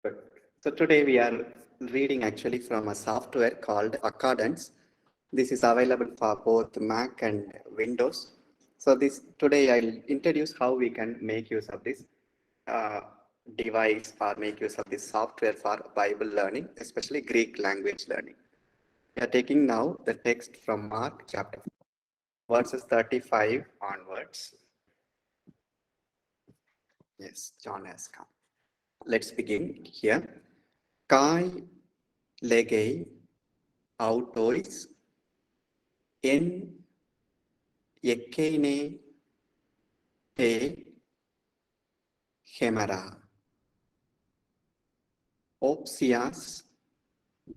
Good. So today we are reading actually from a software called Accordance. This is available for both Mac and Windows. So this today I'll introduce how we can make use of this uh, device or make use of this software for Bible learning, especially Greek language learning. We are taking now the text from Mark chapter 4, verses 35 onwards. Yes, John has come. Let's begin here. Kai legei autois en ekeine te hemera opsias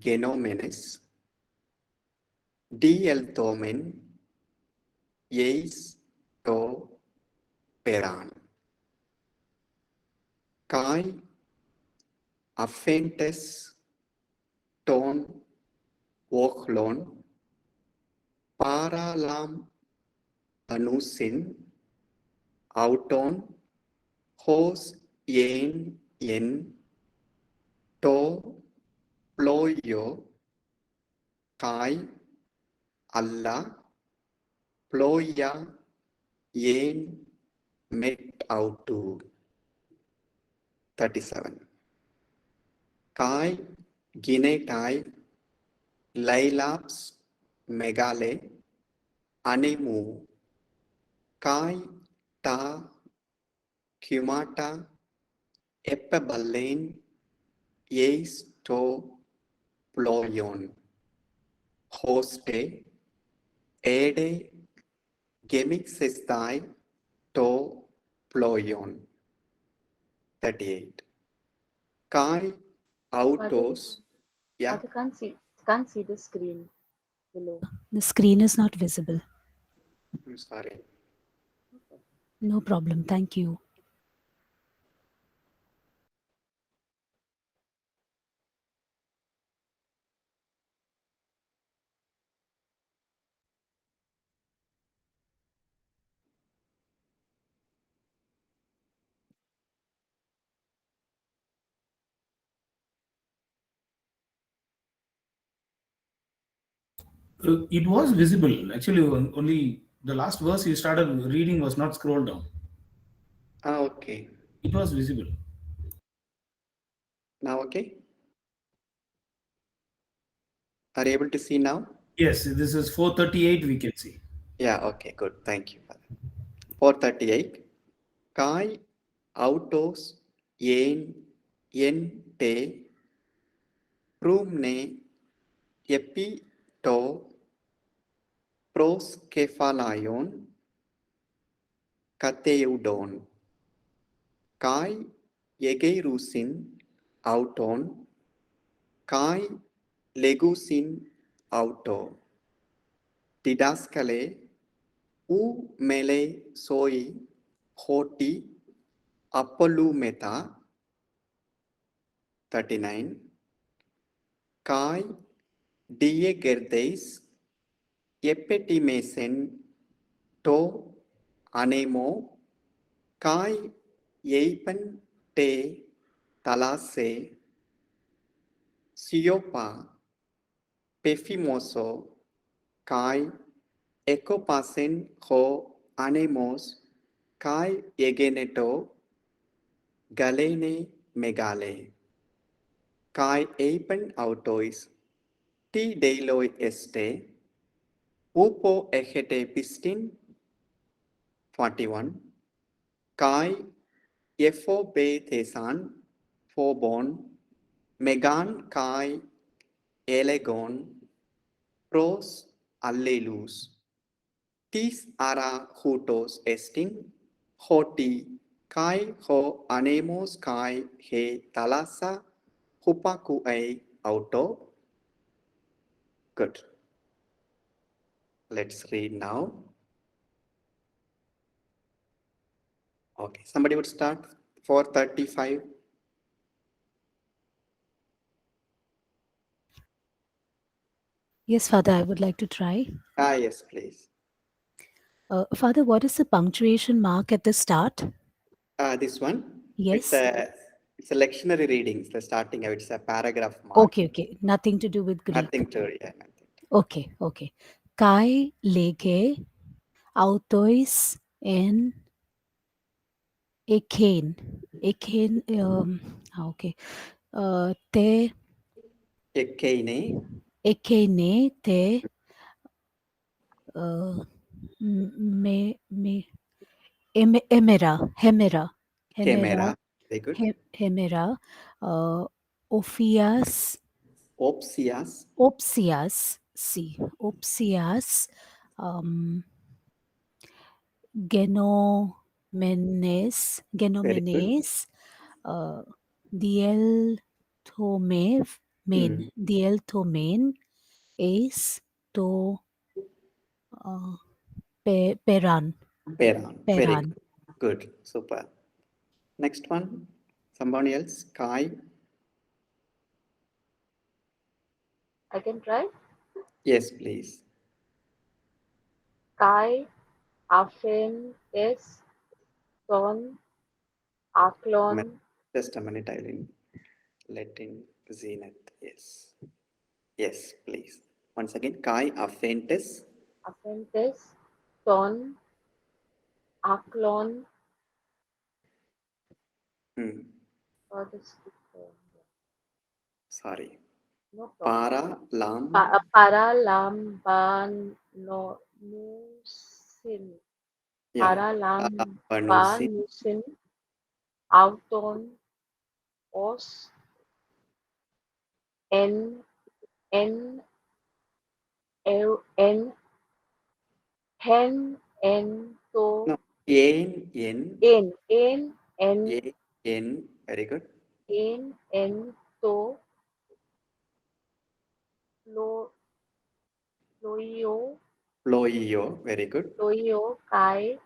genomenes dieltomen eis to peran kai affentes ton ochlon paralam anusin auton hos en to ploio kai alla ploia en met autu 37 kai ginetai lailaps megale anemu kai ta cumata epebalen eis to ploion hoste ede gemixestai to ploion 38 kai autos yeah I can't see the screen below. The screen is not visible. I'm sorry. No problem. Thank you. It was visible. Actually, only the last verse you started reading was not scrolled down. Okay. It was visible. Now okay. Are you able to see now? Yes, this is 438 we can see. Yeah, okay, good. Thank you, Father. 438. Kai autos en te prumne epi to proskefalaion kateudon. Kai egeirusin auton kai legusin auto. Didaskale u mele soi hoti apolumeta 39 kai diegerdeis epetimesen to anemo kai eipen te talase siopa pefimoso kai ekopasen ho anemos kai egeneto galene megale kai eipen autois ti deiloi este upo echete pistin 41 kai efo thesan phobon megan kai elegon pros allelus tis ara hutos estin hoti kai ho anemos kai he talasa hupaku ei auto. Good. Let's read now. Okay, somebody would start 435. Yes, Father, I would like to try. Yes, please. Father, what is the punctuation mark at the start? This one. Yes. It's a It's a lectionary reading. It's the starting of it's a paragraph mark. Okay. Nothing to do with Greek. Nothing to, yeah, nothing. Okay. Kai lege autois en ekain. Ekain, okay. Te Ekkeine, ekene te me hemera Chemera. Very good. hemera ophias Opsias. opsias genomenes Very good. diel tomen es to peran Peran. Very peran. good. Good. Super. Next one. Somebody else. Kai. I can try. Yes, please. Kai Afentes Ton Aklon Just a minute. I will let in Zenith. Yes. Yes, please. Once again. Kai Afentes. Afentes Ton Aklon for the Sorry. no problem. Para lam. Para lamban no nusin. Yeah. Para Panusin. lamban nusin auton os en en en hen en to No. En. En. en En. Very good. en to lo loio Ploio. Very good. kai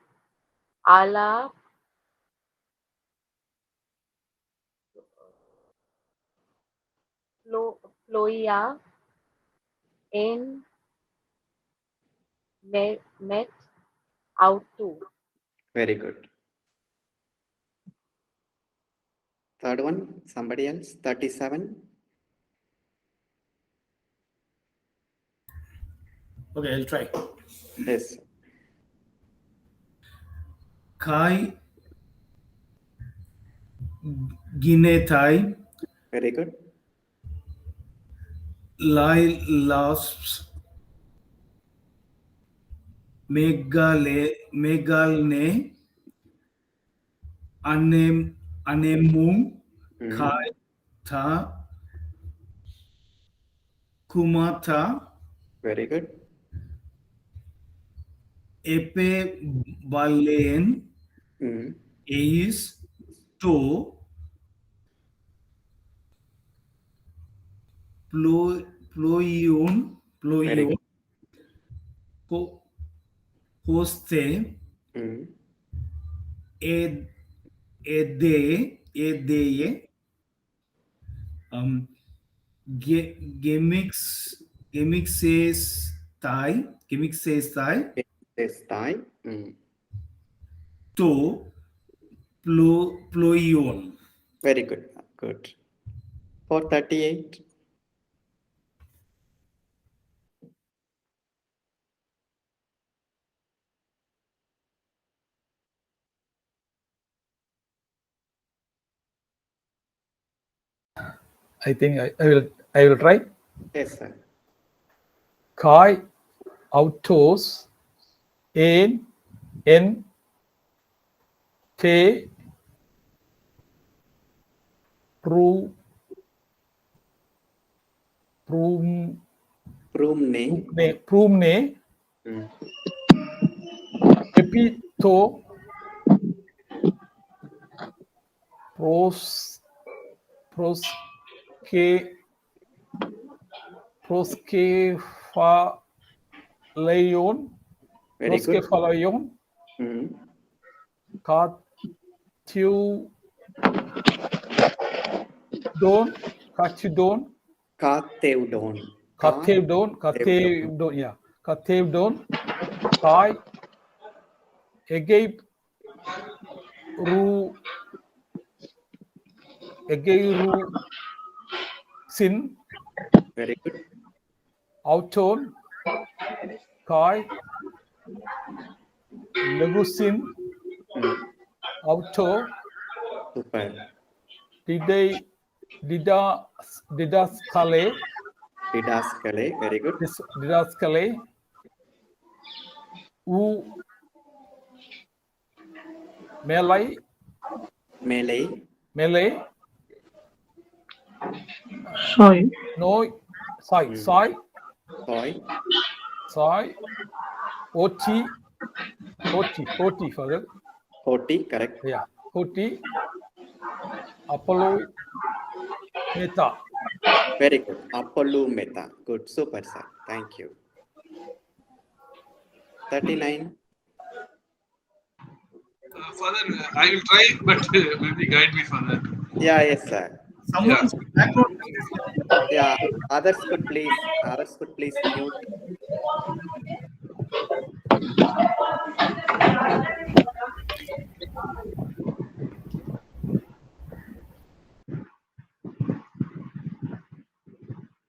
ala ploia en met autu. Very good. Third one. Somebody else. 37. Okay, I'll try. Yes. Kai ginetai Very good. lai lasps megalne anemum kai ta kumata Very good. epe balen eis to ploion Very good. hoste edeye gemixes tai This time. to ploion. Very good. Good. For 38. I think I will try. Yes, sir. Kai autos en te prum prumne epito proskephalion Very good. Katudon Katevdon Kai Egeip Egeiru sin, Very good. auton, kai, legusin, Mm. auto, Super. didaskale, Didaskale. Very good. didaskale, u, melai, Melee. mele, Soy. noi, sai, Mm. sai, Toy. sai, oti, oti, father. 40. Correct. Yeah, oti, Apollo, meta. Very good. Apollo Meta. Good. Super, sir. Thank you. 39. Father, I will try, but maybe guide me, Father. Yeah, yes, sir. Someone's background. Yeah. Others could please mute.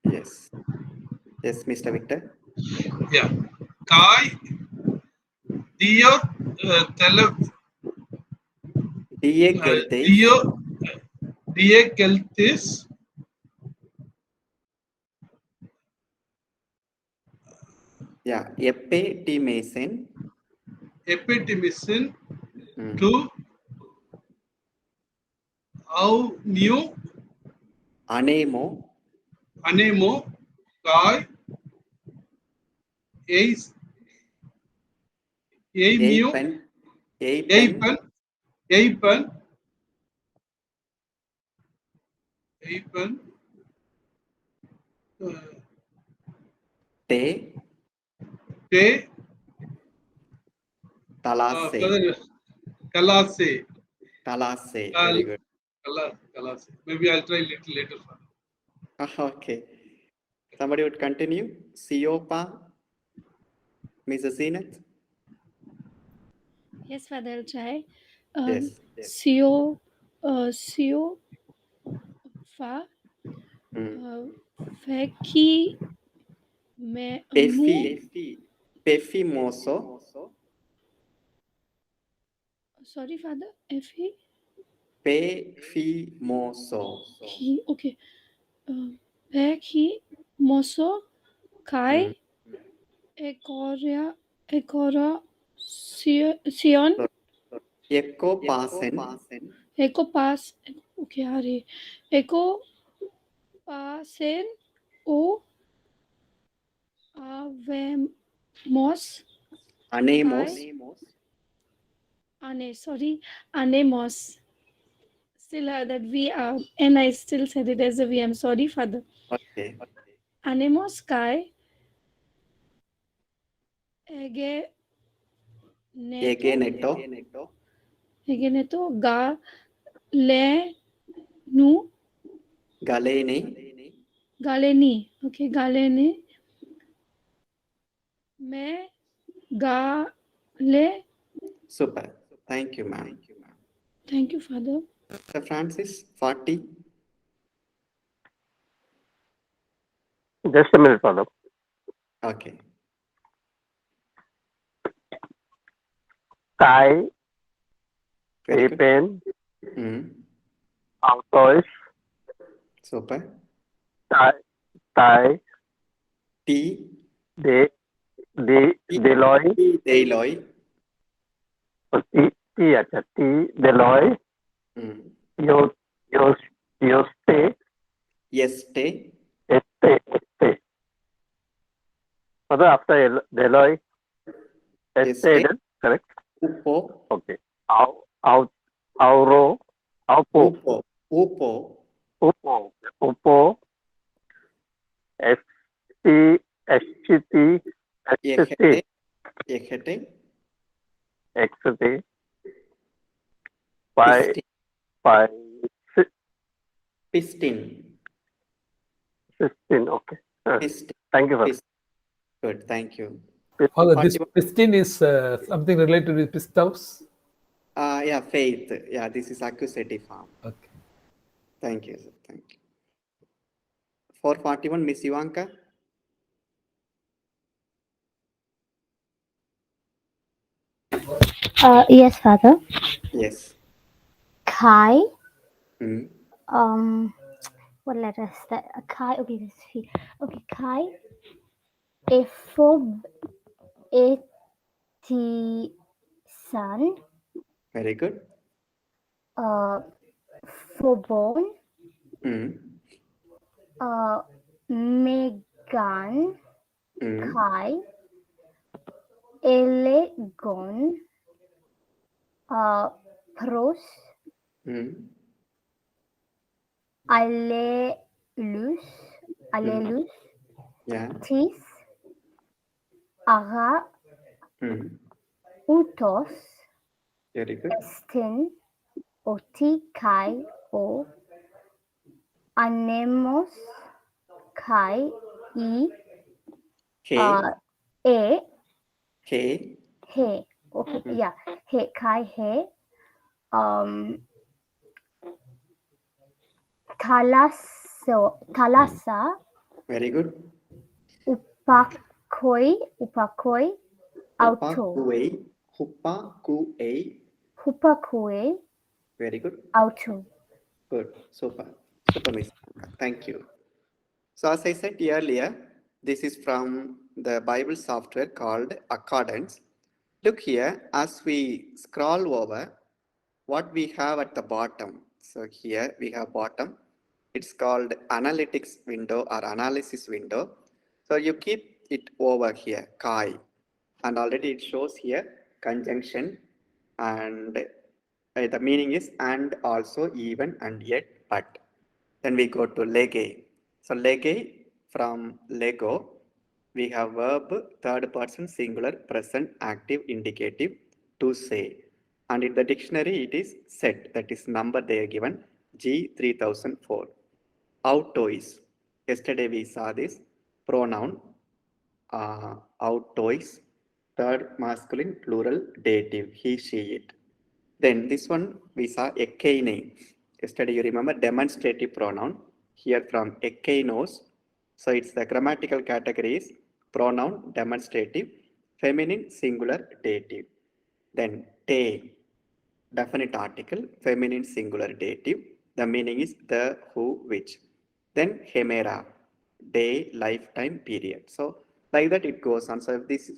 Yes. Yes, Mr. Victor. Yeah. Kai, Dio, Tele, DA Geltes. Dio, Die Keltis, Yeah. Epe T Mason. Epitimissin, Mm. to Au New, Anemo. Anemo, Kai, Eis, Eimu, Eipen. Eipen. Eipen, Eipen, Eipen, Te. Te, Talase. Father, Kalase, Talase. Very good. Kalase. Maybe I'll try little later, Father. Okay. Somebody would continue. Siopa. Mrs. Zenith. Yes, Father, I'll try. Yes. Sio, Sio, Fa, Mm. Feki, Me, Mu. Pefi. Pefimoso. Sorry, Father. F-E? Pefimoso. He, okay. Peki, Moso, Kai, Ekora, Sion, Echo Pasen. Eco Pass, okay, Hari. Eco Pasen, O, Avemos, Anemos. Anemos. Still that V, and I still said it as a V. I'm sorry, Father. Okay. Anemos Kai, Ege, Egeneto. Egeneto, Ga, Le, Nu, Galene. Galeni. Okay, Galeni. Me, Ga, Le. Super. Thank you, ma'am. Thank you, Father. Sir Francis, 40. Just a minute, Father. Okay. Kai, Very good. Apen, Mm. Altois, Super. Tai, T. Deloy, Deloy. अच्छा T, Deloy, Mm. Yoste, Este. Este. Father, after Deloy, Este. Este, correct? Upo. Okay. Auro, Aupo, Upo. ST, Ejete. XT, Pi, Pistin. 16, okay. Pistin. Thank you, Father. Pistin. Good. Thank you. Father, this 41. piston is something related with pistols. Yeah, faith. Yeah, this is accusative form. Okay. Thank you, sir. Thank you. 441, Miss Ivanka. Yes, Father. Yes. Kai. Hmm. What letter is that? Kai. Okay, this is okay. Kai. Efob. Eti. Sun. Very good. Phobon. Hmm. Megan. Hmm. Kai. Elegon. Pros. Hmm. Allelus. Allelus. Yeah. Tis. Ara. Hmm. Utos. Very good. Estin. Oti. Kai. O. Anemos. Kai. E. K. A. K. He. Okay, Hmm. yeah. He. Kai. He. Um. Thalassa. Very good. Upakoi. Upakoi. Hupa Auto. kuei. Hupa kuei. Hupakoi. Very good. Auto. Good. Super. Super, Miss Ivanka. Thank you. So as I said earlier, this is from the Bible software called Accordance. Look here, as we scroll over, what we have at the bottom. So here we have bottom. It's called analytics window or analysis window. So you keep it over here, Kai. And already it shows here conjunction, and the meaning is and, also, even, and yet, but. Then we go to lege. So lege, from lego, we have verb third person singular present active indicative, to say. And in the dictionary it is said, that is number they are given, G3004. Autois. Yesterday we saw this pronoun, autois, third masculine plural dative, he, she, it. Then this one we saw Koine. Yesterday you remember demonstrative pronoun. Here from ekeinos. So it's the grammatical category is pronoun demonstrative, feminine singular dative. Then te, definite article, feminine singular dative. The meaning is the, who, which. Then hemera, day, lifetime, period. So like that it goes on. So this,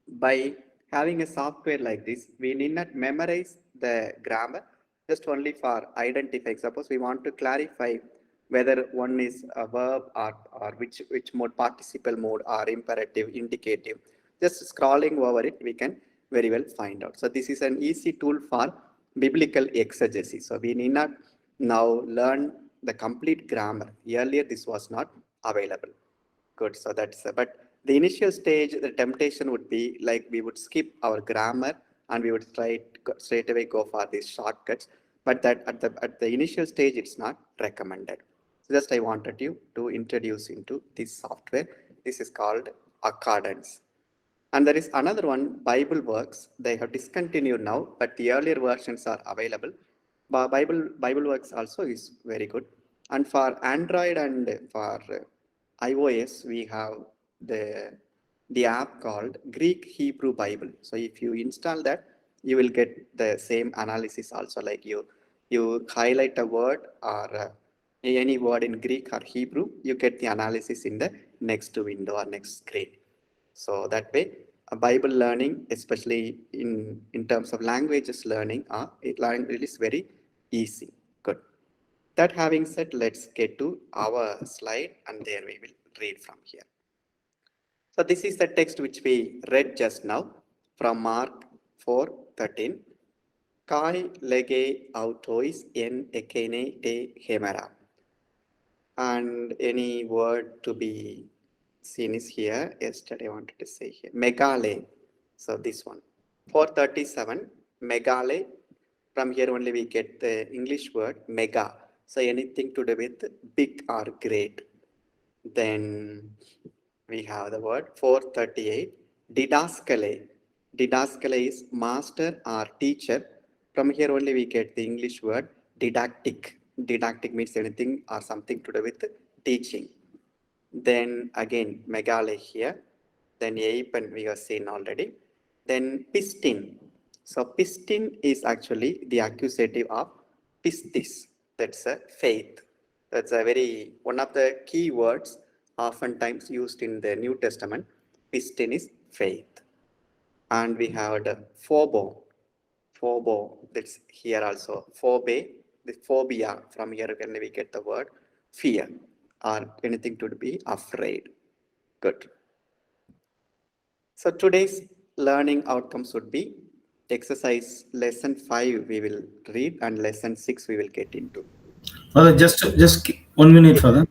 by having a software like this, we need not memorize the grammar, just only for identifying. Suppose we want to clarify whether one is a verb, or which mode, participle mode or imperative, indicative. Just scrolling over it, we can very well find out. So this is an easy tool for biblical exegesis. So we need not now learn the complete grammar. Earlier this was not available. Good. So that's, but the initial stage, the temptation would be like we would skip our grammar and we would straight away go for these shortcuts. But that at the initial stage, it's not recommended. So just I wanted you to introduce into this software. This is called Accordance. And there is another one, Bible Works. They have discontinued now, but the earlier versions are available. But Bible Works also is very good. And for Android and for iOS, we have the the app called Greek Hebrew Bible. So if you install that, you will get the same analysis also. Like you highlight a word or any word in Greek or Hebrew, you get the analysis in the next window or next screen. So that way, Bible learning, especially in terms of languages learning, it is very easy. Good. That having said, let's get to our slide and there we will read from here. So this is the text which we read just now from Mark 4:13. Kai lege autois en ekene de hemera. And any word to be seen is here. Yesterday I wanted to say here. Megale. So this one. 437. Megale. From here only we get the English word mega. So anything to do with big or great. Then we have the word 438. Didaskale. Didaskale is master or teacher. From here only we get the English word didactic. Didactic means anything or something to do with teaching. Then again, megale here. Then eipen we have seen already. Then pistin. So pistin is actually the accusative of pistis. That's a faith. That's a very one of the key words oftentimes used in the New Testament. Pistin is faith. And we have the phobo. Phobo, that's here also. Phobe, the phobia, from here when we get the word fear or anything to be afraid. Good. So today's learning outcomes would be exercise lesson 5 we will read and lesson 6 we will get into. Father, just 1 minute, Father.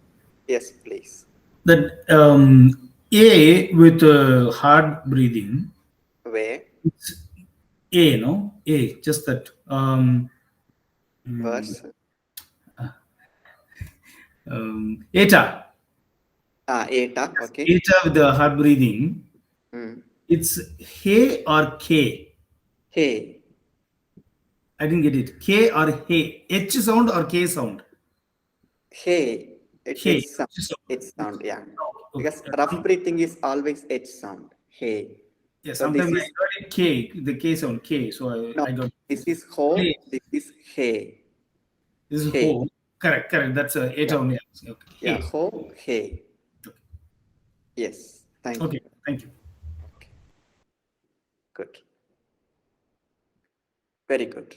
Yes, please. That A with hard breathing. Where? It's A, no? A, just that. Verse? Eta. Eta, okay. Eta with the hard breathing. Mm. It's He or K. Hey. I didn't get it. K or He. H sound or K sound? Hey. Hey. It's sound. It's sound, yeah. Okay. Because rough breathing is always H sound. Hey. Yeah, So sometimes this I is got it K, the K sound K. So no. I got This is ho. Hey. This is hey. This is Hey. Ho. Correct. That's Eta Yeah. only. Okay. Yeah. Hey. Ho. Hey. Yes. Thank Okay. you. Thank you. Okay. Good. Very good.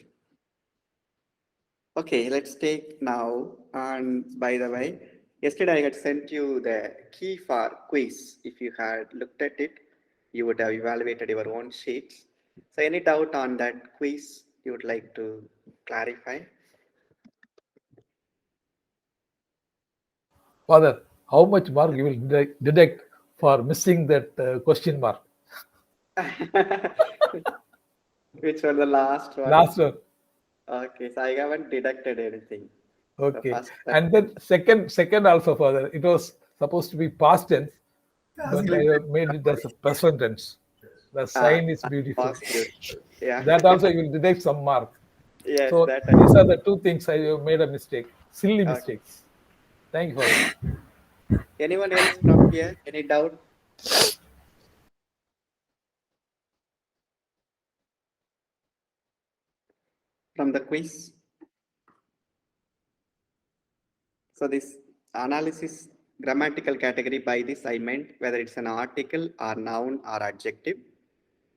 Okay, let's take now. And by the way, yesterday I had sent you the key for quiz. If you had looked at it, you would have evaluated your own sheets. So any doubt on that quiz you would like to clarify? Father, how much mark you will deduct for missing that question mark? Which was the last one? Last one. Okay, so I haven't deducted anything. Okay. The first And then second also, Father, it was supposed to be past tense, but I have made it as a present tense. The sign is beautiful. was beautiful. Yeah. That also you will deduct some mark. Yes, So that these are the two things I have made a mistake. Silly Okay. mistakes. Thank you, Father. Anyone else from here? Any doubt? From the quiz? So this analysis grammatical category, by this I meant whether it's an article or noun or adjective.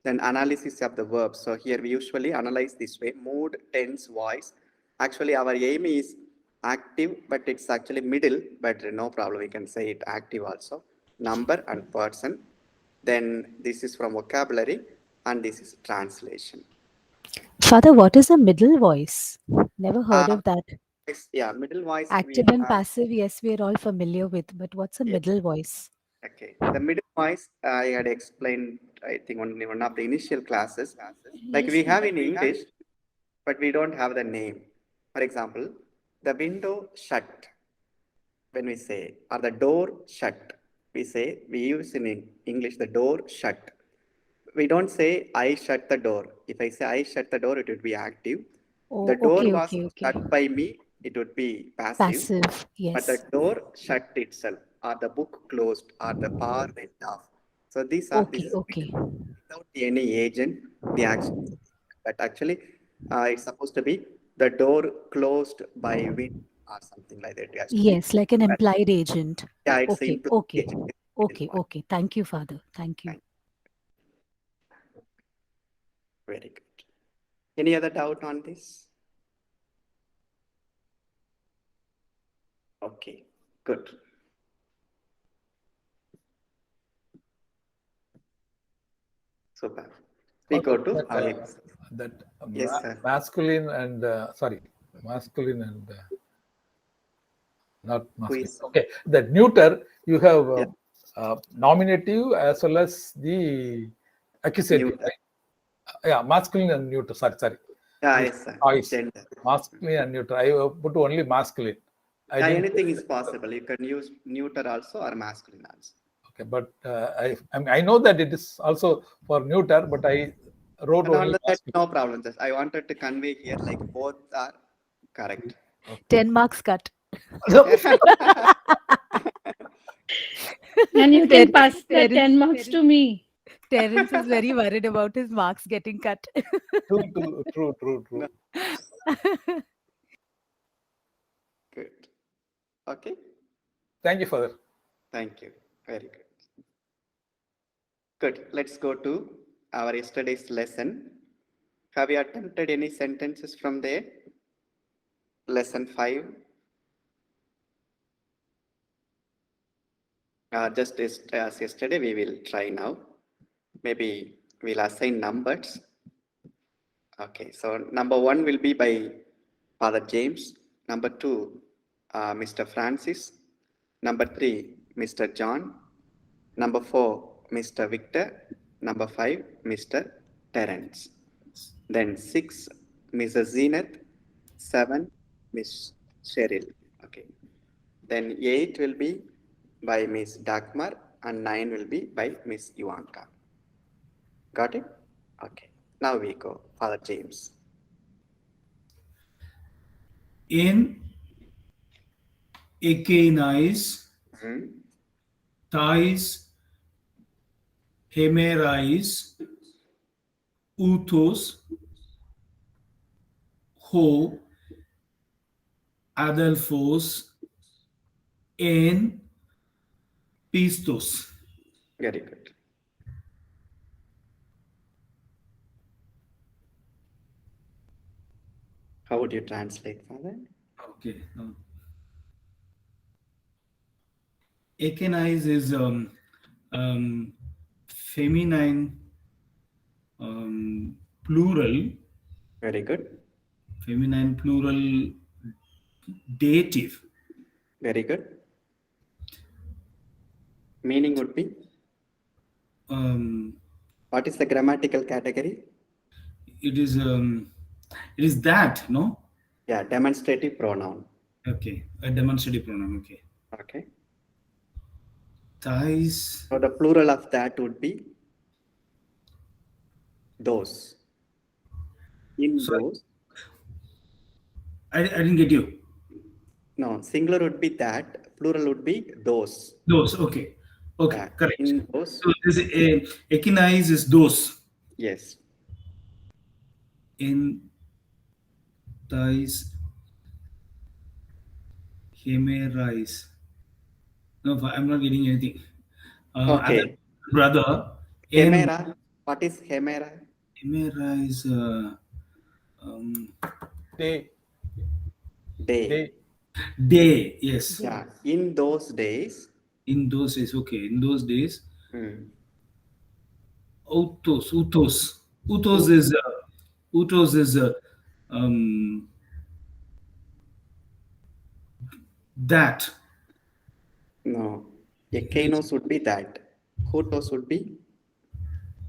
Then analysis of the verb. So here we usually analyze this way: mood, tense, voice. Actually our aim is active, but it's actually middle, but no problem, we can say it active also. Number and person. Then this is from vocabulary and this is translation. Father, what is a middle voice? Never heard of that. Yeah, middle voice we Active and have. passive, yes, we are all familiar with, but what's a Yes. middle voice? Okay, the middle voice I had explained, I think, on one of the initial classes. Like we have in English, but we don't have the name. For example, the window shut, when we say, or the door shut, we use in English the door shut. We don't say I shut the door. If I say I shut the door, it would be active. Oh, The door okay, was okay, okay. shut by me, it would be passive. Passive, But the yes. door shut itself, or the book closed, or the power went off. So these are Okay, okay. without any agent, the action. But actually, it's supposed to be the door closed by wind or something like that. It has to be. Yes, like an implied agent. Yeah, it's Okay, implied okay, agent. okay, okay. Thank you, Father. Thank you. Very good. Any other doubt on this? Okay, good. Super. We go to yes, sir. Masculine and masculine and not masculine. Quiz. Okay, the neuter you have Yeah. nominative as well as the accusative. Neuter. Right? Yeah, masculine and neuter. Sorry. Yeah, yes, sir. Choice. Gender. Masculine and neuter. I put only masculine. Yeah, anything is possible. You can use neuter also or masculine also. Okay, but I know that it is also for neuter, but I wrote No, only that's masculine. no problem. Just I wanted to convey here like both are correct. 10 marks cut. And you can Ter- pass the Terence- 10 marks to me. Terence is very worried about his marks getting cut. True. Good. Okay. Thank you, Father. Thank you. Very good. Good. Let's go to our yesterday's lesson. Have you attempted any sentences from there? Lesson 5. Just as yesterday, we will try now. Maybe we'll assign numbers. Okay, so number 1 will be by Father James. Number 2, Mr. Francis. Number 3, Mr. John. Number 4, Mr. Victor. Number 5, Mr. Terence. Then 6, Mrs. Zenith. 7, Miss Cheryl. Okay. Then 8 will be by Miss Dagmar and 9 will be by Miss Ivanka. Got it? Okay. Now we go. Father James. In Ekenais, Thais, Hemerais, Uthos, Ho, Adelphos, En, Pistos. Very good. How would you translate, Father? Okay. Ekenais is feminine plural. Very good. Feminine plural dative. Very good. Meaning would be? What is the grammatical category? It is that, no? Yeah, demonstrative pronoun. Okay, a demonstrative pronoun. Okay. Okay. Thais. So the plural of that would be those. In Sorry. those. I didn't get you. No, singular would be that. Plural would be those. Those. Okay. Okay. Yeah, Correct. in those. So this Ekenais is those. Yes. In Thais. Hemerais. No, I'm not getting anything. Okay. Other brother. In Hemera. What is Hemera? Hemera is Day. day. Yes. Yeah. In those days. In those days. Okay. In those days. Uthos is that. No. Ekenos would be that. Hutos would be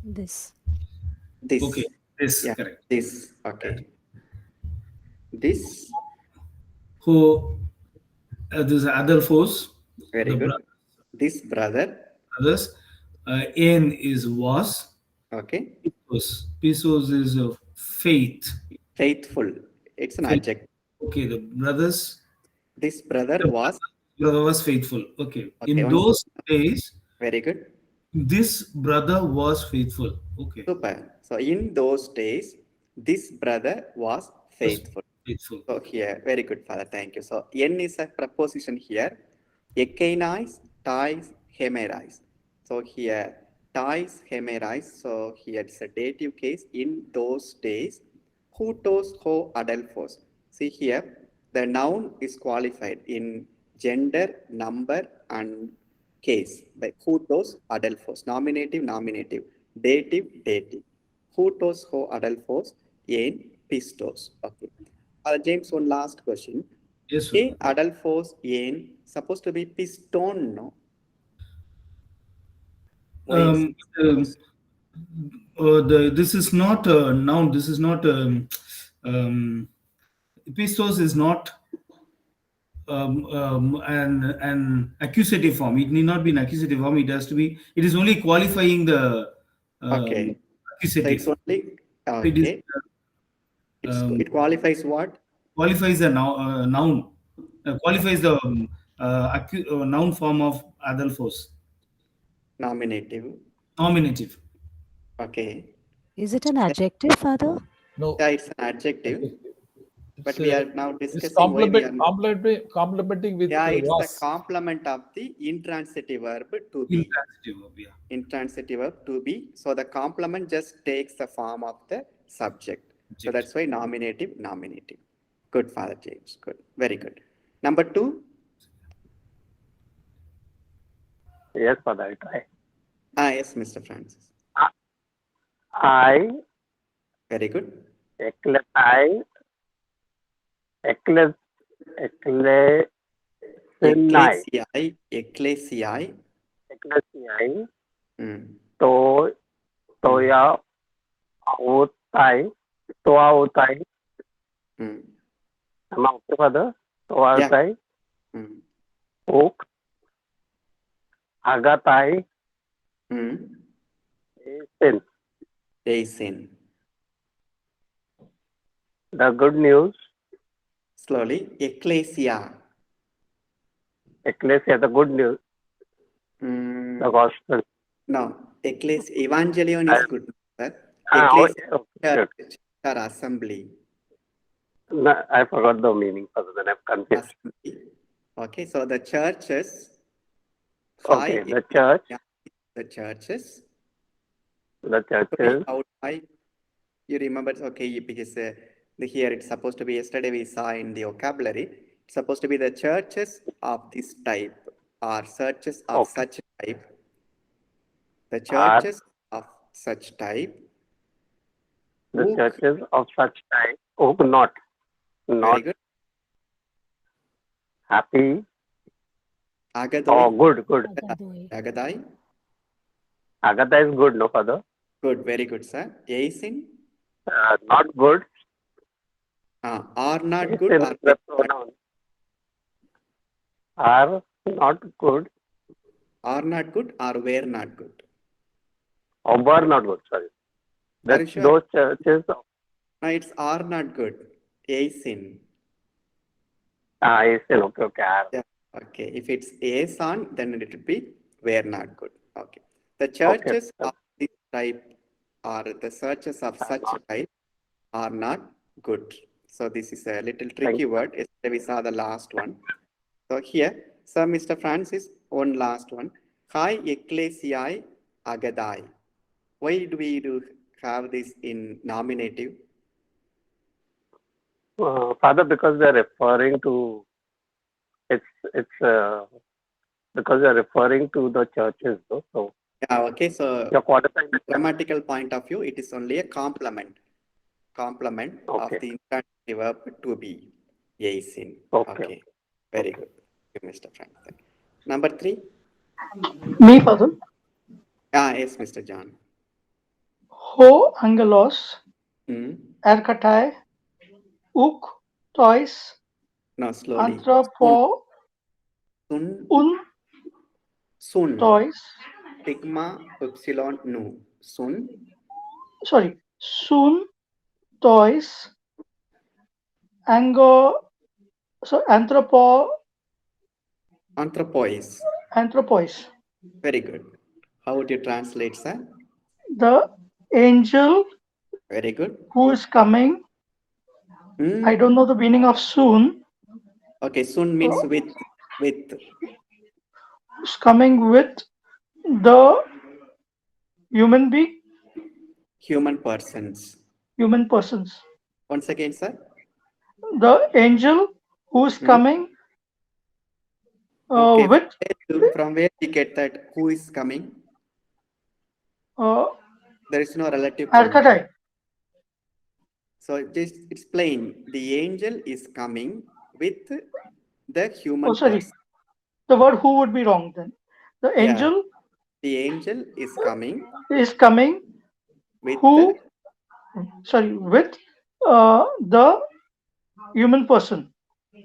This. this. Okay. This. Yeah. Correct. This. Okay. This. Who? This is Adelphos. Very the good. brothers. This brother. N is was. Okay. Pisos is faith. Faithful. It's an adjective. Okay. The brothers. This brother was. Brother was faithful. Okay. In once- those days. Very good. This brother was faithful. Okay. Super. So in those days, this brother was faithful. So here, very good, Father. Thank you. So N is a preposition here. Ekenais, Thais, Hemerais. So here, Thais, Hemerais. So here it's a dative case. In those days, Hutos, Ho, Adelphos. See here, the noun is qualified in gender, number, and case. Like Hutos, Adelphos. Nominative, dative. Hutos, Ho, Adelphos, En, Pistos. Okay. James, one last question. Yes, sir. En, Adelphos, En, supposed to be piston, no? This is not a noun. This is not pistos is not an accusative form. It need not be an accusative form. It has to be. It is only qualifying the accusative. So it's only okay. It qualifies what? qualifies a noun. Qualifies the noun form of Adolphus. Nominative. Nominative. Okay. Is it an adjective, Father? No, Yeah, it's an adjective. But it's, we are now it's discussing why we are. complementing with Yeah, it's the was. complement of the intransitive verb to be. Intransitive verb, yeah. Intransitive verb to be. So the complement just takes the form of the subject. So that's why nominative, nominative. Good, Father James. Good. Very good. Number 2. Yes, Father, I try. Yes, Mr. Francis. I, Very good. ecclesiai, ecclesiai, Ecclesiae. ecclesiai, Mm. toya, autai, toa autai. Mm. Am I okay, Father? Toa Yeah. autai, Mm. oak, agatai, Mm. sin. Eisin. The good news, Slowly. Ecclesia. ecclesia, the good news, Mm. the gospel. No. Evangelion is good, sir. Okay, Ecclesia good. or assembly. No, I forgot the meaning, Father, then I'm confused. Assembly. Okay, so the churches. Okay, the church, The churches. the churches, Out by, you remember, okay, because here it's supposed to be, yesterday we saw in the vocabulary, it's supposed to be the churches of this type or churches of okay, such type. The are churches of such type. the churches of such type. Oh, not Very good. happy. Agadoi. Oh, good. Agadoi. Agadai. Agatha is good, no, Father? Good, very good, sir. Eisin. Not good. Are not good. Eisin is the pronoun. Are not good. Are not good or were not good. Or were not good, sorry. Are you sure? Those churches. No, it's are not good. Eisin. Eisin, okay. Are. Yeah. Okay. If it's is on, then it will be were not good. Okay. The churches of this type or the churches of such type are not good. So this is a little tricky word. Yesterday we saw the last one. So here, so Mr. Francis, one last one. Hi ecclesiae agadai. Why do we have this in nominative? Father, because they're referring to it's because they're referring to the churches, though. So yeah, okay. So qualifying the grammatical point of view, it is only a complement of the intransitive verb to be. Eisin. Okay. Very good. Mr. Francis. Number 3. Me, Father. Yes, Mr. John. Ho angelos, Hmm. erkatai, uk, tois, No, slowly. anthropo, Sun. tois. Sigma, epsilon, nu. Sun. Sorry, sun, tois, Anthropois. Very good. How would you translate, sir? The angel. Very good. Who is coming? I don't know the meaning of soon. Okay, soon means with. Who's coming with the human being? Human persons. Once again, sir. The angel who is coming with. From where you get that? Who is coming? There is no relative pronoun. So just explain. The angel is coming with the human person. The word who would be wrong then. The angel. The angel is coming. With who? With the human person.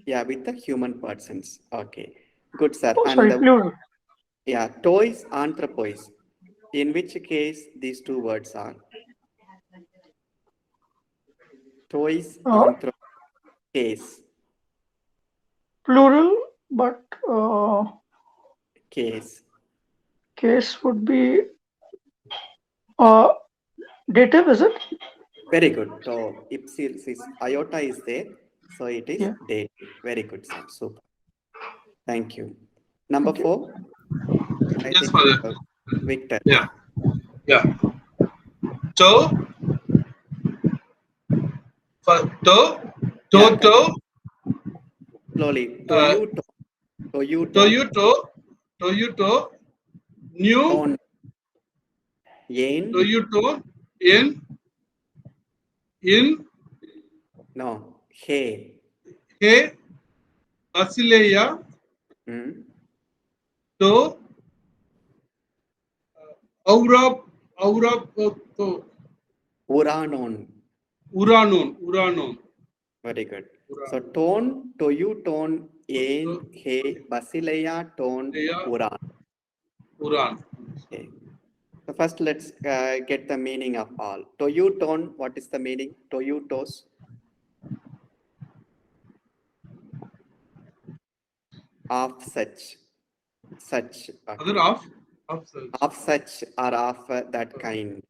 Yeah, with the human persons. Okay. Good, sir. Plural. Yeah, tois, anthropois. In which case these two words are? Tois, Case. Plural, but Case. case would be dative, is it? Very good. So ipsil is iota is there, so it is Yeah. date. Very good, Sam. Super. Thank you. Number Thank you. 4. I Yes, think Father. Victor. Yeah. Yeah. To. Yeah, To. slowly. To Uh, you, to you, To you to. New. tone. Yen. To you to. In. No. He. He. Basileia. Hmm. To. Aura. To. Uranon. Uranon. Very good. So tone, to you, tone, yen, he, basileia, tone, uran. Uran. Okay. So first let's get the meaning of all. To you, tone, what is the meaning? To you, tos. Of such. Such. Other Okay. of such. Of such or of that kind.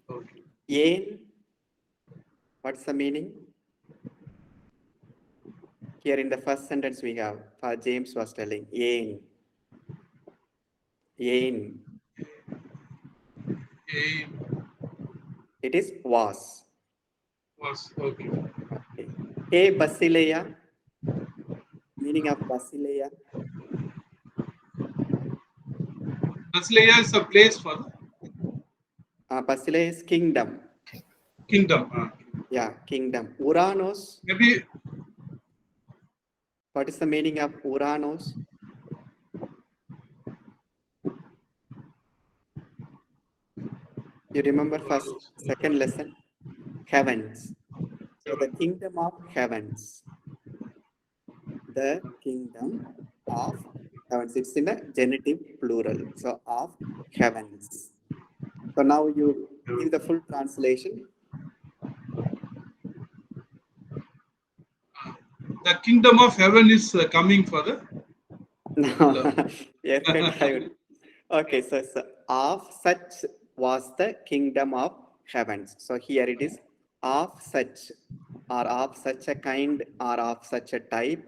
Okay. Yen, what's the meaning? Here in the first sentence we have, James was telling, yen. Yen. It is was. Okay. Okay. Hey, Basileia. Meaning of Basileia. Basileia is a place for Basileia is kingdom. kingdom. Yeah, kingdom. Uranos. Maybe. What is the meaning of Uranos? You remember second lesson? Heavens. So the kingdom of heavens. The kingdom of heavens. It's in a genitive plural. So of heavens. So now you give the full translation. The kingdom of heaven is coming for the. No. Okay, so of such was the kingdom of heavens. So here it is of such or of such a kind or of such a type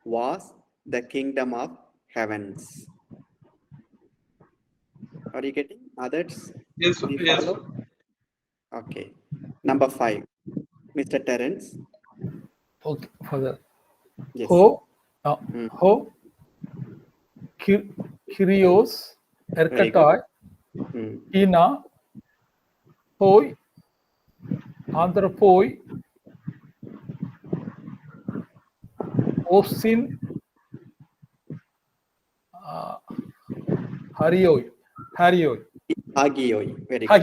was the kingdom of heavens. Are you getting others? Yes. Do you Yes. follow? Okay. Number 5. Mr. Terence. Okay, Father. Yes. Ho, Kyrios, Erkatai, Ina, Hoi, Anthropoi, Osin, Harioi. Hagioi. Very good.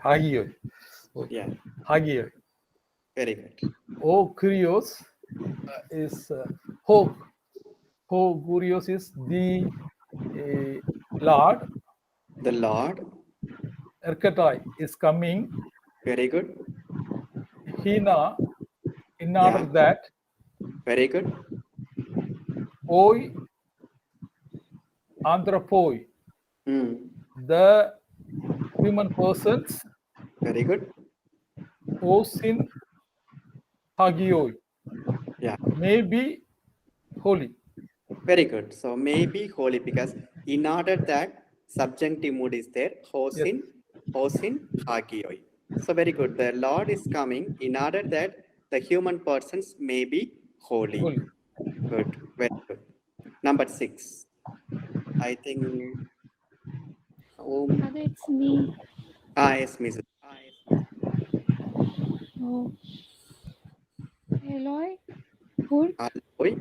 Hagioi. Okay. Yeah. Hagioi. Very good. O Kyrios is Ho Kyrios is the Lord. The Lord. Erkatai is coming. Very good. Hina, in order that. Very good. Oi, Anthropoi. The human persons. Very good. Osin, Hagioi. Yeah. Maybe holy. Very good. So maybe holy, because in order that subjunctive mood is there, hosin, hagioi. So very good. The Lord is coming in order that the human persons may be holy. Good. Very good. Number 6. I think. Father, it's me. Yes, Miss. Oh. Eloi. Hur. Alloy.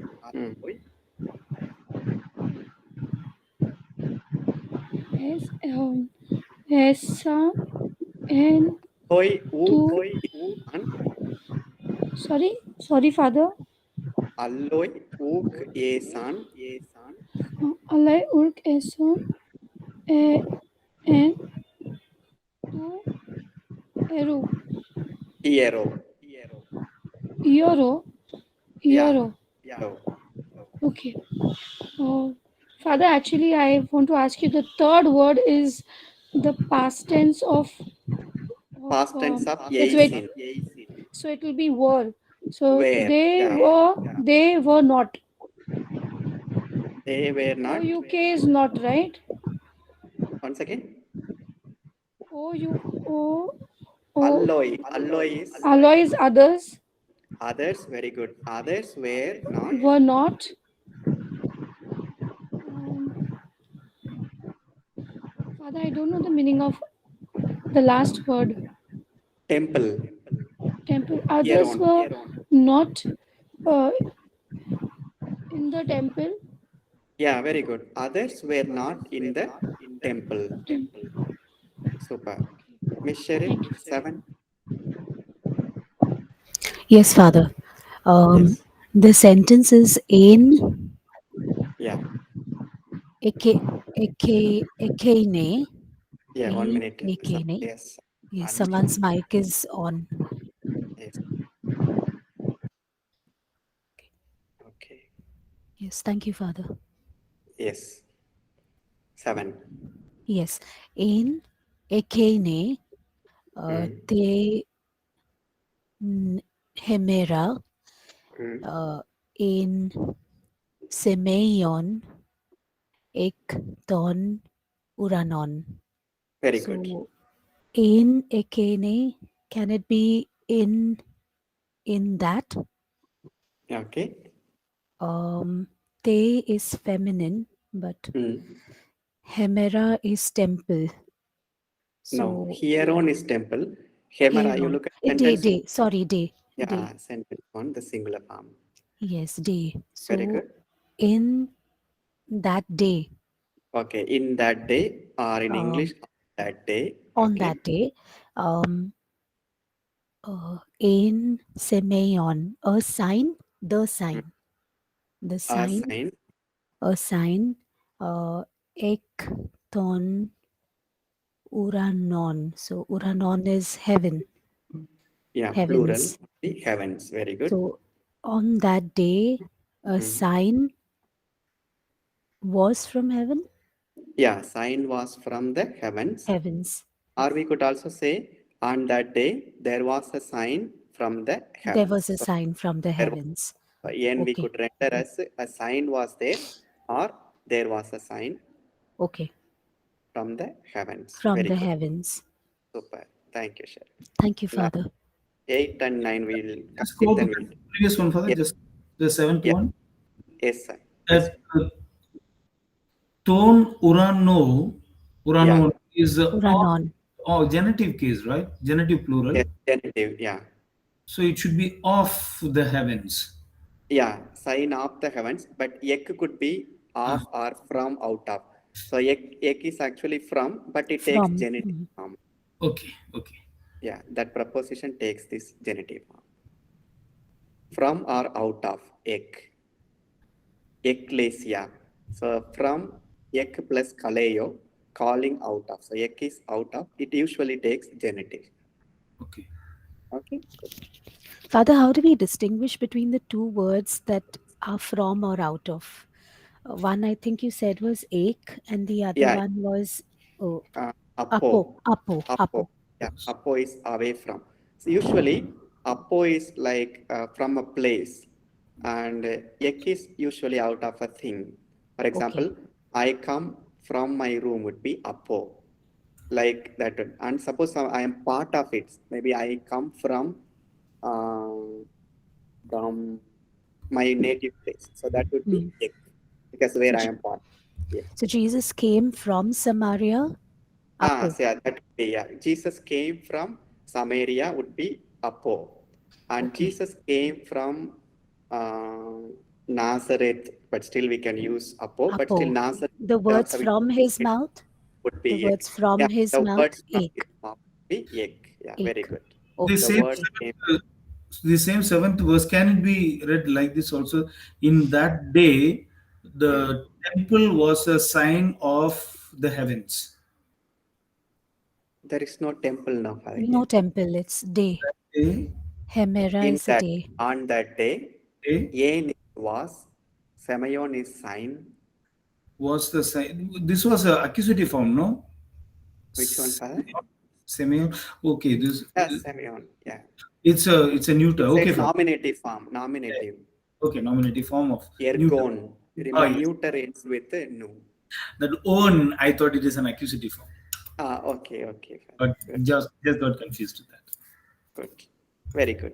Esa. And. Hoi, Tu. Sorry, Father. Alloy, uk, esan. Alai urk eson. And. Tu. Eru. Iero. Ioro. Hero. Oh, Okay. Father, actually, I want to ask you the third word is the past tense of past tense of it's wait, Yesin. so it will be were. So Where? they were not. They were not. OUK is not right. Once again. O Alloy. Alloy is alloy is others others. Very good. Others were not. were not. Um, Father, I don't know the meaning of the last word. Temple. Temple. Here Others on. were not uh, in the temple. Yeah, very good. Others were not in the temple. Super. Miss Cheryl, 7. Yes, Father. Yes. The sentence is in Yeah. ekene. Yeah. 1 In minute. ekene. Yes. Yes, Unmute. someone's mic is on. Yes. Okay. Yes, thank you, Father. Yes. 7. Yes, in ekene, te hemera, in semeion, ek ton uranon. Very So, good. in ekene, can it be in that? Okay. Te is feminine, but hemera is temple. So No, here on is temple. Hemera, you look at sentence. day. Sorry, day. Yeah, Day. sentence on the singular form. Yes, day. Very So good. in that day. Okay, in that day, or in English, that day. On Okay. that day, in semeion, a sign, the sign, A sign. a sign, ek ton uranon. So uranon is heaven. Yeah, Heavens. plural. The heavens. Very good. So on that day, a sign was from heaven. Yeah, sign was from the heavens. Heavens. Or we could also say, on that day, there was a sign from the heavens. There was a sign from the heavens. And we could render as a sign was there, or there was a sign. Okay. From the heavens. From Very the good. heavens. Super. Thank you, Sharon. Thank you, Father. 8 and 9 will Let's go to then the previous one, Father. Yes. Just the seventh one. Yes, sir. Yes. Tone urano is Uranon. genitive case, right? Genitive plural. Yes, genitive, yeah. So it should be of the heavens. Yeah, sign of the heavens, but ek could be of or from out of. So ek is actually from, but it takes genitive form. Okay. Yeah, that preposition takes this genitive form. From or out of, ek. Ecclesia. So from ek plus kaleo, calling out of. So ek is out of. It usually takes genitive. Okay. Okay. Father, how do we distinguish between the two words that are from or out of? One, I think you said was ek, and the other one was apo. Yeah, apo is away from. So usually, apo is like from a place, and ek is usually out of a thing. For example, I come from my room would be apo, like that. And suppose I am part of it. Maybe I come from my native place. So that would be ek, because where I am part. Yeah. So Jesus came from Samaria. So yeah, that would be, yeah. Jesus came from Samaria would be apo, and Jesus came from Nazareth, but still we can use apo. But still Nazareth. The words from his mouth would be the words from his the mouth. Words from his mouth would be ek. Yeah, very good. The same seventh verse, can it be read like this also? In that day, the temple was a sign of the heavens. There is no temple now. No temple, it's day. Hemera is a day. On that day, Ain is was, Semayon is sign. Was the sign? This was a accusative form, no? Which one, Father? Semi. Okay, this Yes, Semayon. Yeah. it's a neuter. It's a Okay, fine. nominative form. Nominative. Okay, nominative form of neuter. Ergon. Oh Remember, yes, neuter ends with nu. that own. I thought it is an accusative form, Okay, okay. but Good, just got confused with that. good. Very good.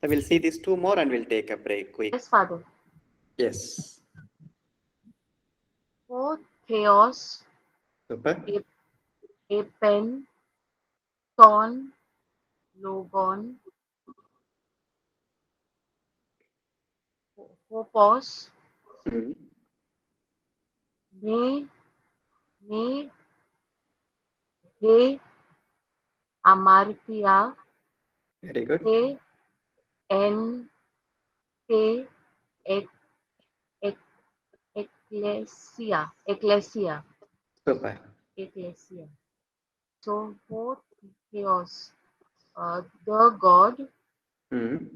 So we'll see these two more and we'll take a break quick. Yes, Father. Yes. For Theos, Super. Apen, Ton, Logon, Hopos, Mm. Me, Me, He, Amartia, Very good. He, En, Te, Ek, Ek, Ecclesia. Super. So for Theos, the God, Mm.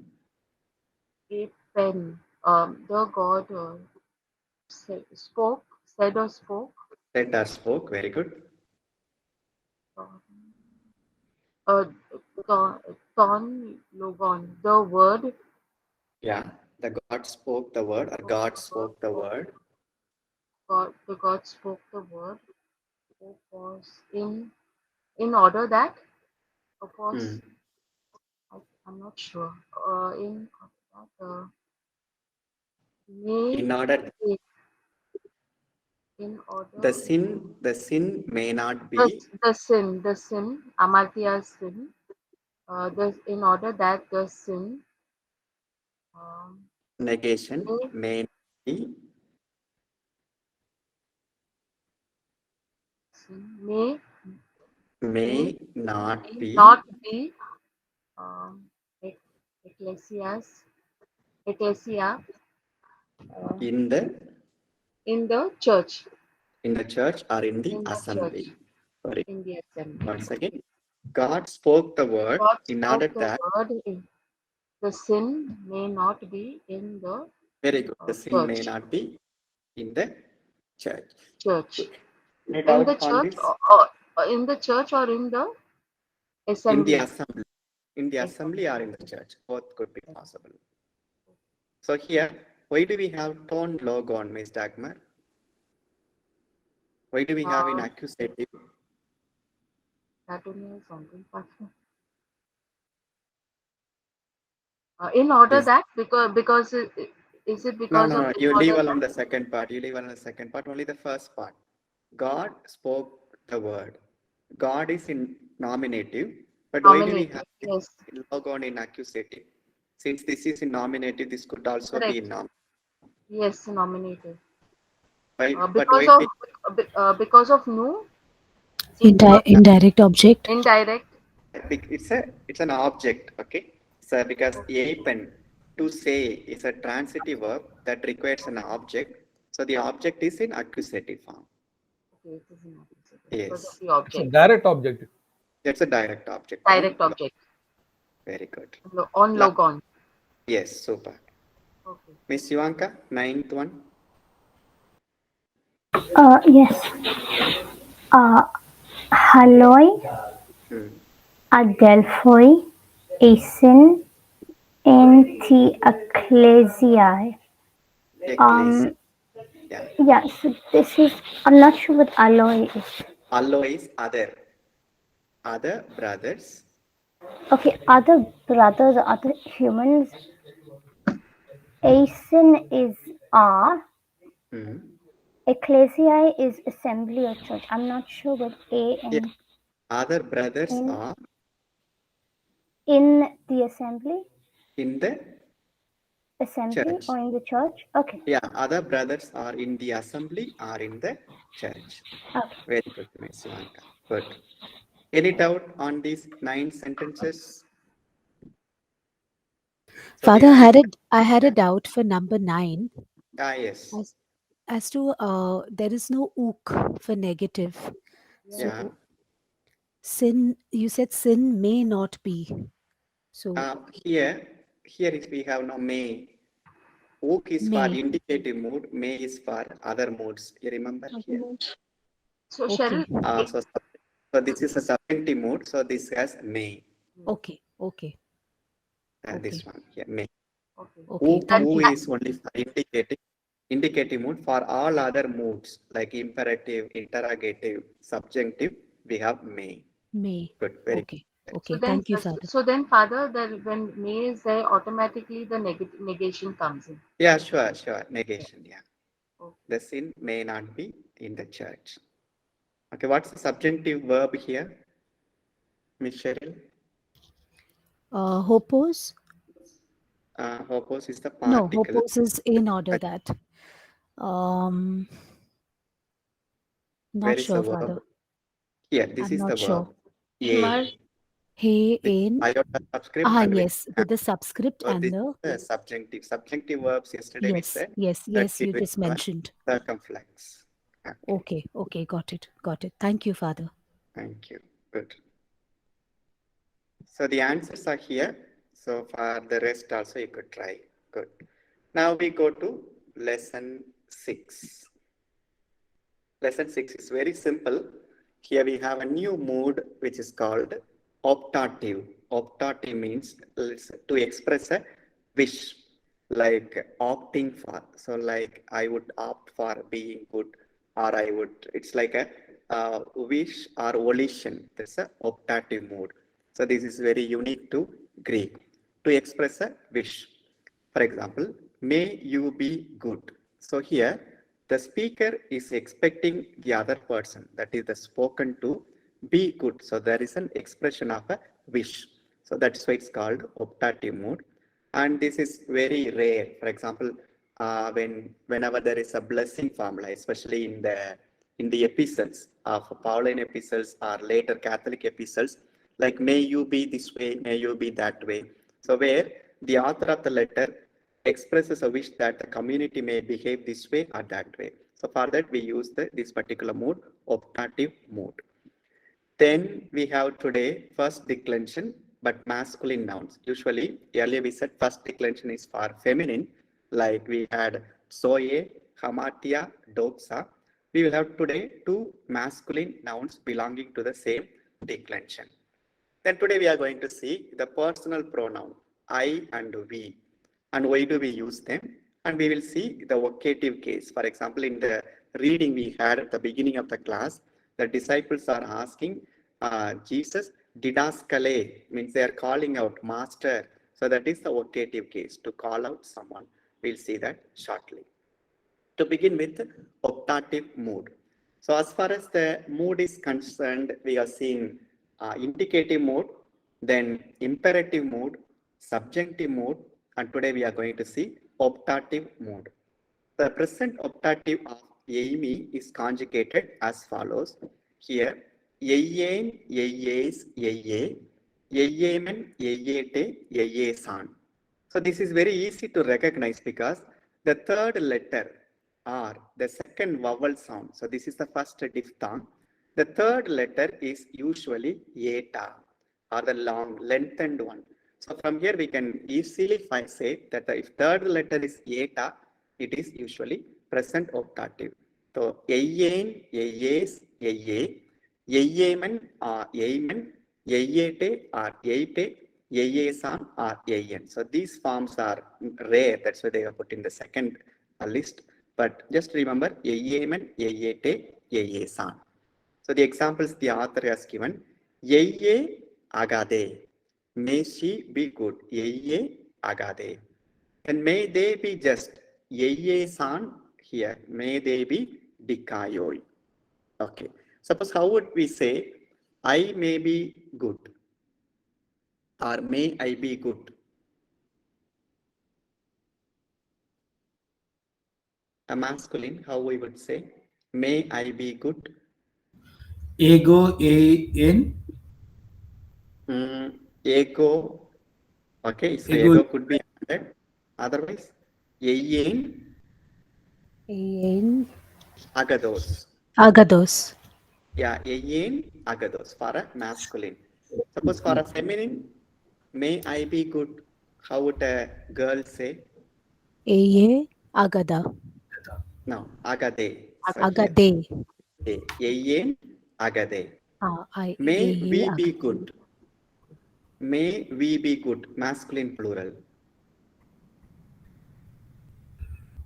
Apen, the God said or spoke, Let us spoke. Very good. uh, Ton, Logon, the word, Yeah. The God spoke the word, or God spoke the word. the God spoke the word, was in order that, of course, Mm. I'm not sure. In order that, may In order in order the sin may not the, be the sin, Amartya's sin, in order that the sin negation, may, may not be may, may not may be not be um, ec- ecclesias, ecclesia in the in the church, church or in the in the church, assembly. Sorry. in the assembly. Once again, God spoke the word God in order spoke the that word in the sin may not be in the very good. The sin may church. not be in the church. Church. Good. Any In the doubt on church this? or in the church or in the In the assembly. assembly. In the assembly or in the church. Both could be possible. So here, why do we have tone logo on Miss Dagmar? Why do we have in accusative? That only has something. In order This that because is it no, because no, of no. in You leave order alone that the second part. You leave alone the second part. Only the first part. God spoke the word. God is in nominative, but why do we have nominative? Yes, logon in accusative? Since this is in nominative, this could also be in correct. nom. Yes, nominative. Why? But Because why? because of no. Is it because Indirect object. indirect? It's an object. Okay. So because apen to say is a transitive verb that requires an object. So the object is in accusative form. Okay, it is not because of Yes. the It's a object. direct object. That's a direct object Direct on. object Very good. on logon. Yes, super. Okay. Miss Ivanka, ninth one. Yes. Haloi, Hmm. Adelphoi, Asin, Enti Ecclesiae. Ecclesia. Yeah. Yeah, so this is, I'm not sure what alloy is. Allo is other. Other brothers. Okay, other brothers, other humans. Asin is R. Hmm. Ecclesiae is assembly or church. I'm not sure what A Yeah. and Other brothers in are the assembly in the church. or in the church. Okay. Yeah, other brothers are in the assembly or in the church. Okay. Very good, Miss Ivanka. Good. Any doubt on these 9 sentences? So Father, these are I had a doubt for number 9 yes. as to there is no ook for negative. Yeah. So sin, you said sin may not be. So Here is we have no may. ook is for May. indicative mood, may is for other moods. You remember here? So Okay. Cheryl, So this is a subjunctive mood. So this has may. Okay. Okay. This one here, may. okay. Okay. Thank Who you. is only for indicative mood. For all other moods like imperative, interrogative, subjunctive, we have may. May. Good, very Okay. good. Okay. So then, Thank you, Father. so then, Father, that when may is there, automatically the negation comes in. Yeah, sure. Negation, yeah. Okay. The sin may not be in the church. Okay, what's the subjunctive verb here, Miss Cheryl? Hopos? Hopos is the No, particle. hopos is in order that. Not Where is sure, the verb? Father. Here, this I'm is the not sure. verb. A. Hey, With in. iota subscript and with Yes, with the subscript so and this the. is the subjunctive. Subjunctive verbs yesterday we Yes, said. yes, that yes, you will just be mentioned. Circumflex. Okay, got it. Thank you, Father. Thank you. Good. So the answers are here. So for the rest also you could try. Good. Now we go to lesson 6. Lesson 6 is very simple. Here we have a new mood which is called optative. Optative means to express a wish, like opting for. So like I would opt for being good, or I would, it's like a wish or volition. That's a optative mood. So this is very unique to Greek, to express a wish. For example, may you be good. So here, the speaker is expecting the other person, that is the spoken to, be good. So there is an expression of a wish. So that's why it's called optative mood. And this is very rare. For example, whenever there is a blessing formula, especially in the epistles of Pauline epistles or later Catholic epistles, like may you be this way, may you be that way. So where the author of the letter expresses a wish that the community may behave this way or that way. So for that we use this particular mode, optative mode. Then we have today first declension, but masculine nouns. Usually earlier we said first declension is for feminine, like we had soye, hamatia, doxa. We will have today two masculine nouns belonging to the same declension. Then today we are going to see the personal pronoun I and we, and why do we use them, and we will see the vocative case. For example, in the reading we had at the beginning of the class, the disciples are asking Jesus, didaskale, means they are calling out master. So that is the vocative case, to call out someone. We'll see that shortly. To begin with, optative mood. So as far as the mood is concerned, we are seeing indicative mood, then imperative mood, subjunctive mood, and today we are going to see optative mood. The present optative of Amy is conjugated as follows. Here, Yeyen, Yeyes, Yeye, Yeyemen, Yeyete, Yeyesan. So this is very easy to recognize because the third letter or the second vowel sound. So this is the first diphthong. The third letter is usually eta, or the long lengthened one. So from here we can easily say that if third letter is eta, it is usually present optative. So yeyen, yeyes, yeye, yeyemen or yeyemen, yeyete or yeyete, yeyesan or yeyen. So these forms are rare. That's why they are put in the second list. But just remember yeyemen, yeyete, yeyesan. So the examples the author has given, yeye agade, may she be good, yeye agade. And may they be just, yeye san here, may they be dikayoi. Okay. Suppose how would we say, I may be good, or may I be good? A masculine, how we would say, may I be good? Ego, A-N. Ego. Okay, so Ego. ego could be added. Otherwise, yein, agados. Agados. Yeah, yein, agados for a masculine. Suppose for a feminine, may I be good? How would a girl say? Eye agada. No, agade. So here, Agade. Eye agade. May Eye we be agade. good. May we be good. Masculine plural.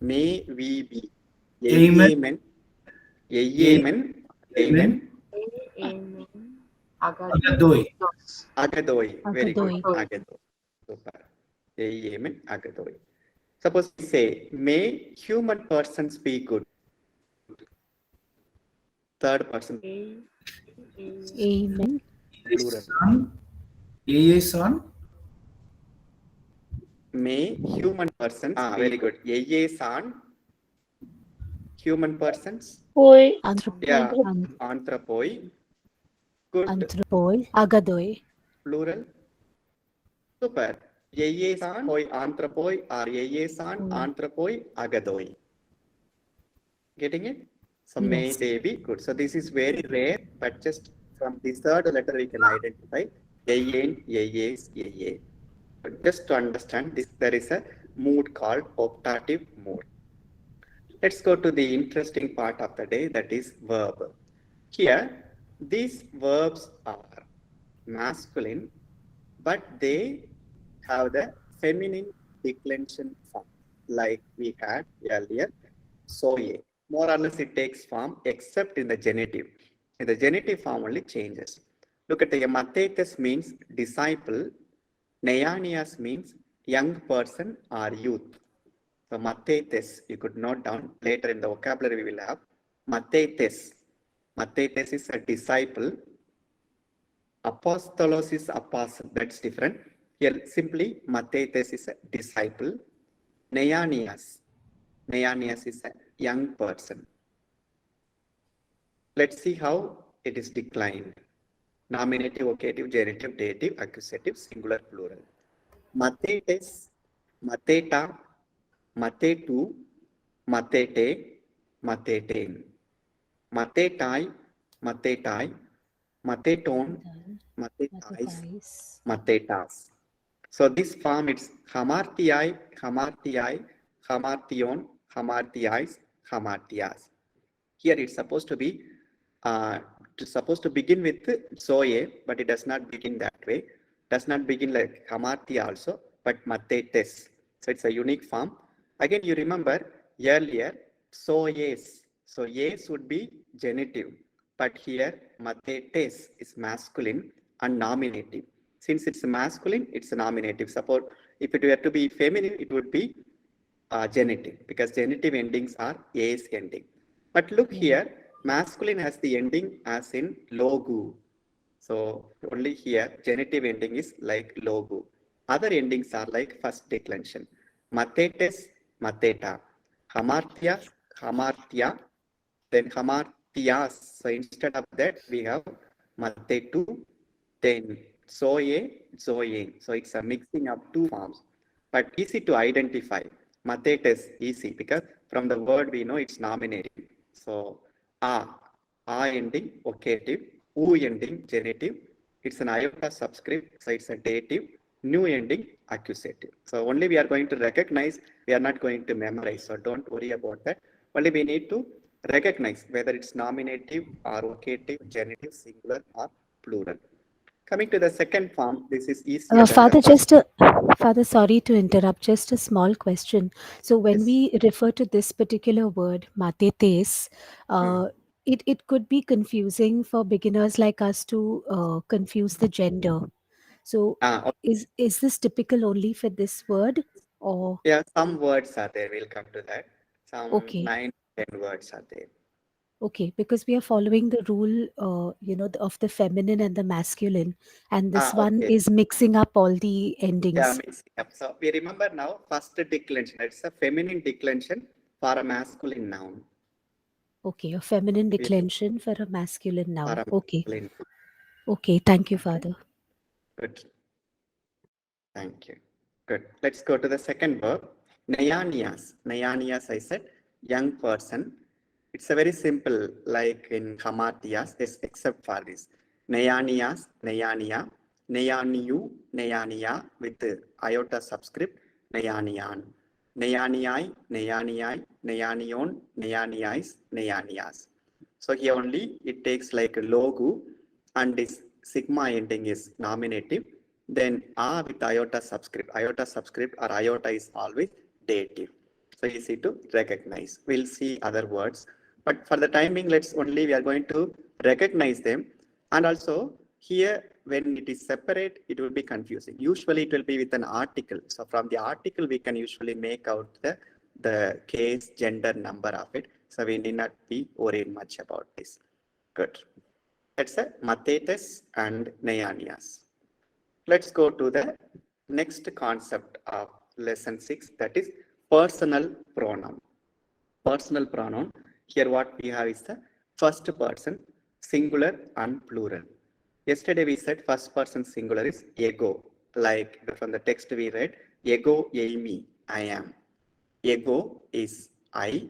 May we be. Amen. Amen. Amen. Amen. Amen. Agadoi. Agadoi. Very good. Agadoi. Agadoi. Super. Amen. Agadoi. Suppose we say, may human persons be good. Third person Amen. plural. Son. May human persons. Very good. Son. Human persons. Oi. Yeah. Anthropoi. Good. Anthropoi. Agadoi. Plural. Super. San hoi anthropoi or san anthropoi agadoi. Getting it? So may Yes. they be good. So this is very rare, but just from the third letter we can identify Yayes. But just to understand this, there is a mood called optative mood. Let's go to the interesting part of the day, that is verb. Here, these verbs are masculine, but they have the feminine declension form, like we had earlier. Soye. More or less it takes form except in the genitive. In the genitive form only changes. Look at the mathetes means disciple. Neanias means young person or youth. So mathetes, you could note down later in the vocabulary we will have. Mathetes. Mathetes is a disciple. Apostolos is apostle. That's different. Here simply mathetes is a disciple. Neanias. Neanias is a young person. Let's see how it is declined. Nominative, vocative, genitive, dative, accusative, singular, plural. Mathetes, matheta, mathetu, mathete, mathetain. Mathetai, mathetai, matheton, mathetais, mathetas. So this form is hamartiai, hamartiai, hamartion, hamartiais, hamartias. Here it's supposed to be supposed to begin with zoe, but it does not begin that way. Does not begin like hamartia also, but mathetes. So it's a unique form. Again, you remember earlier soes. So yes would be genitive, but here mathetes is masculine and nominative. Since it's masculine, it's a nominative. Suppose if it were to be feminine, it would be genitive, because genitive endings are as ending. But look here, masculine has the ending as in logu. So only here genitive ending is like logu. Other endings are like first declension. Mathetes, matheta. Hamartia, hamartia. Then hamartias. So instead of that, we have mathetu, then zoe, zoe. So it's a mixing of two forms, but easy to identify. Mathetes easy because from the word we know it's nominative. So a ending vocative, u ending genitive. It's an iota subscript, so it's a dative. New ending accusative. So only we are going to recognize. We are not going to memorize. So don't worry about that. Only we need to recognize whether it's nominative or vocative, genitive, singular or plural. Coming to the second form, this is easier than Father, the first. Father, sorry to interrupt. Just a small question. So when Yes. we refer to this particular word, mathetes, it could be confusing for beginners like us to confuse the gender. So Okay. is this typical only for this word, or Yeah, some words are there. We'll come to that. Some okay? 9, 10 words are there. Okay, because we are following the rule, of the feminine and the masculine, and this one Okay. is mixing up all the Yeah, endings. mixing up. So we remember now first declension. It's a feminine declension for a masculine noun. Okay, a feminine We- declension for a masculine For noun. a Okay, masculine. okay, thank you, Okay. Father. Good. Thank you. Good. Let's go to the second verb. Neanias. Neanias, I said, young person. It's a very simple, like in hamartias, except for this. Neanias, neania, neaniu, neania with the iota subscript, neanian. Neaniai, Neaniai, Neanion, Neaniais, Neanias. So here only it takes like a logo and this sigma ending is nominative. Then A with iota subscript. Iota subscript or iota is always dative. So easy to recognize. We'll see other words. But for the time being, we are going to recognize them. And also here, when it is separate, it will be confusing. Usually it will be with an article. So from the article, we can usually make out the case, gender, number of it. So we need not be worried much about this. Good. That's a Mathetes and Neanias. Let's go to the next concept of lesson 6, that is personal pronoun. Personal pronoun, here what we have is the first person, singular and plural. Yesterday we said first person singular is ego, like from the text we read, ego eimi, I am. Ego is I.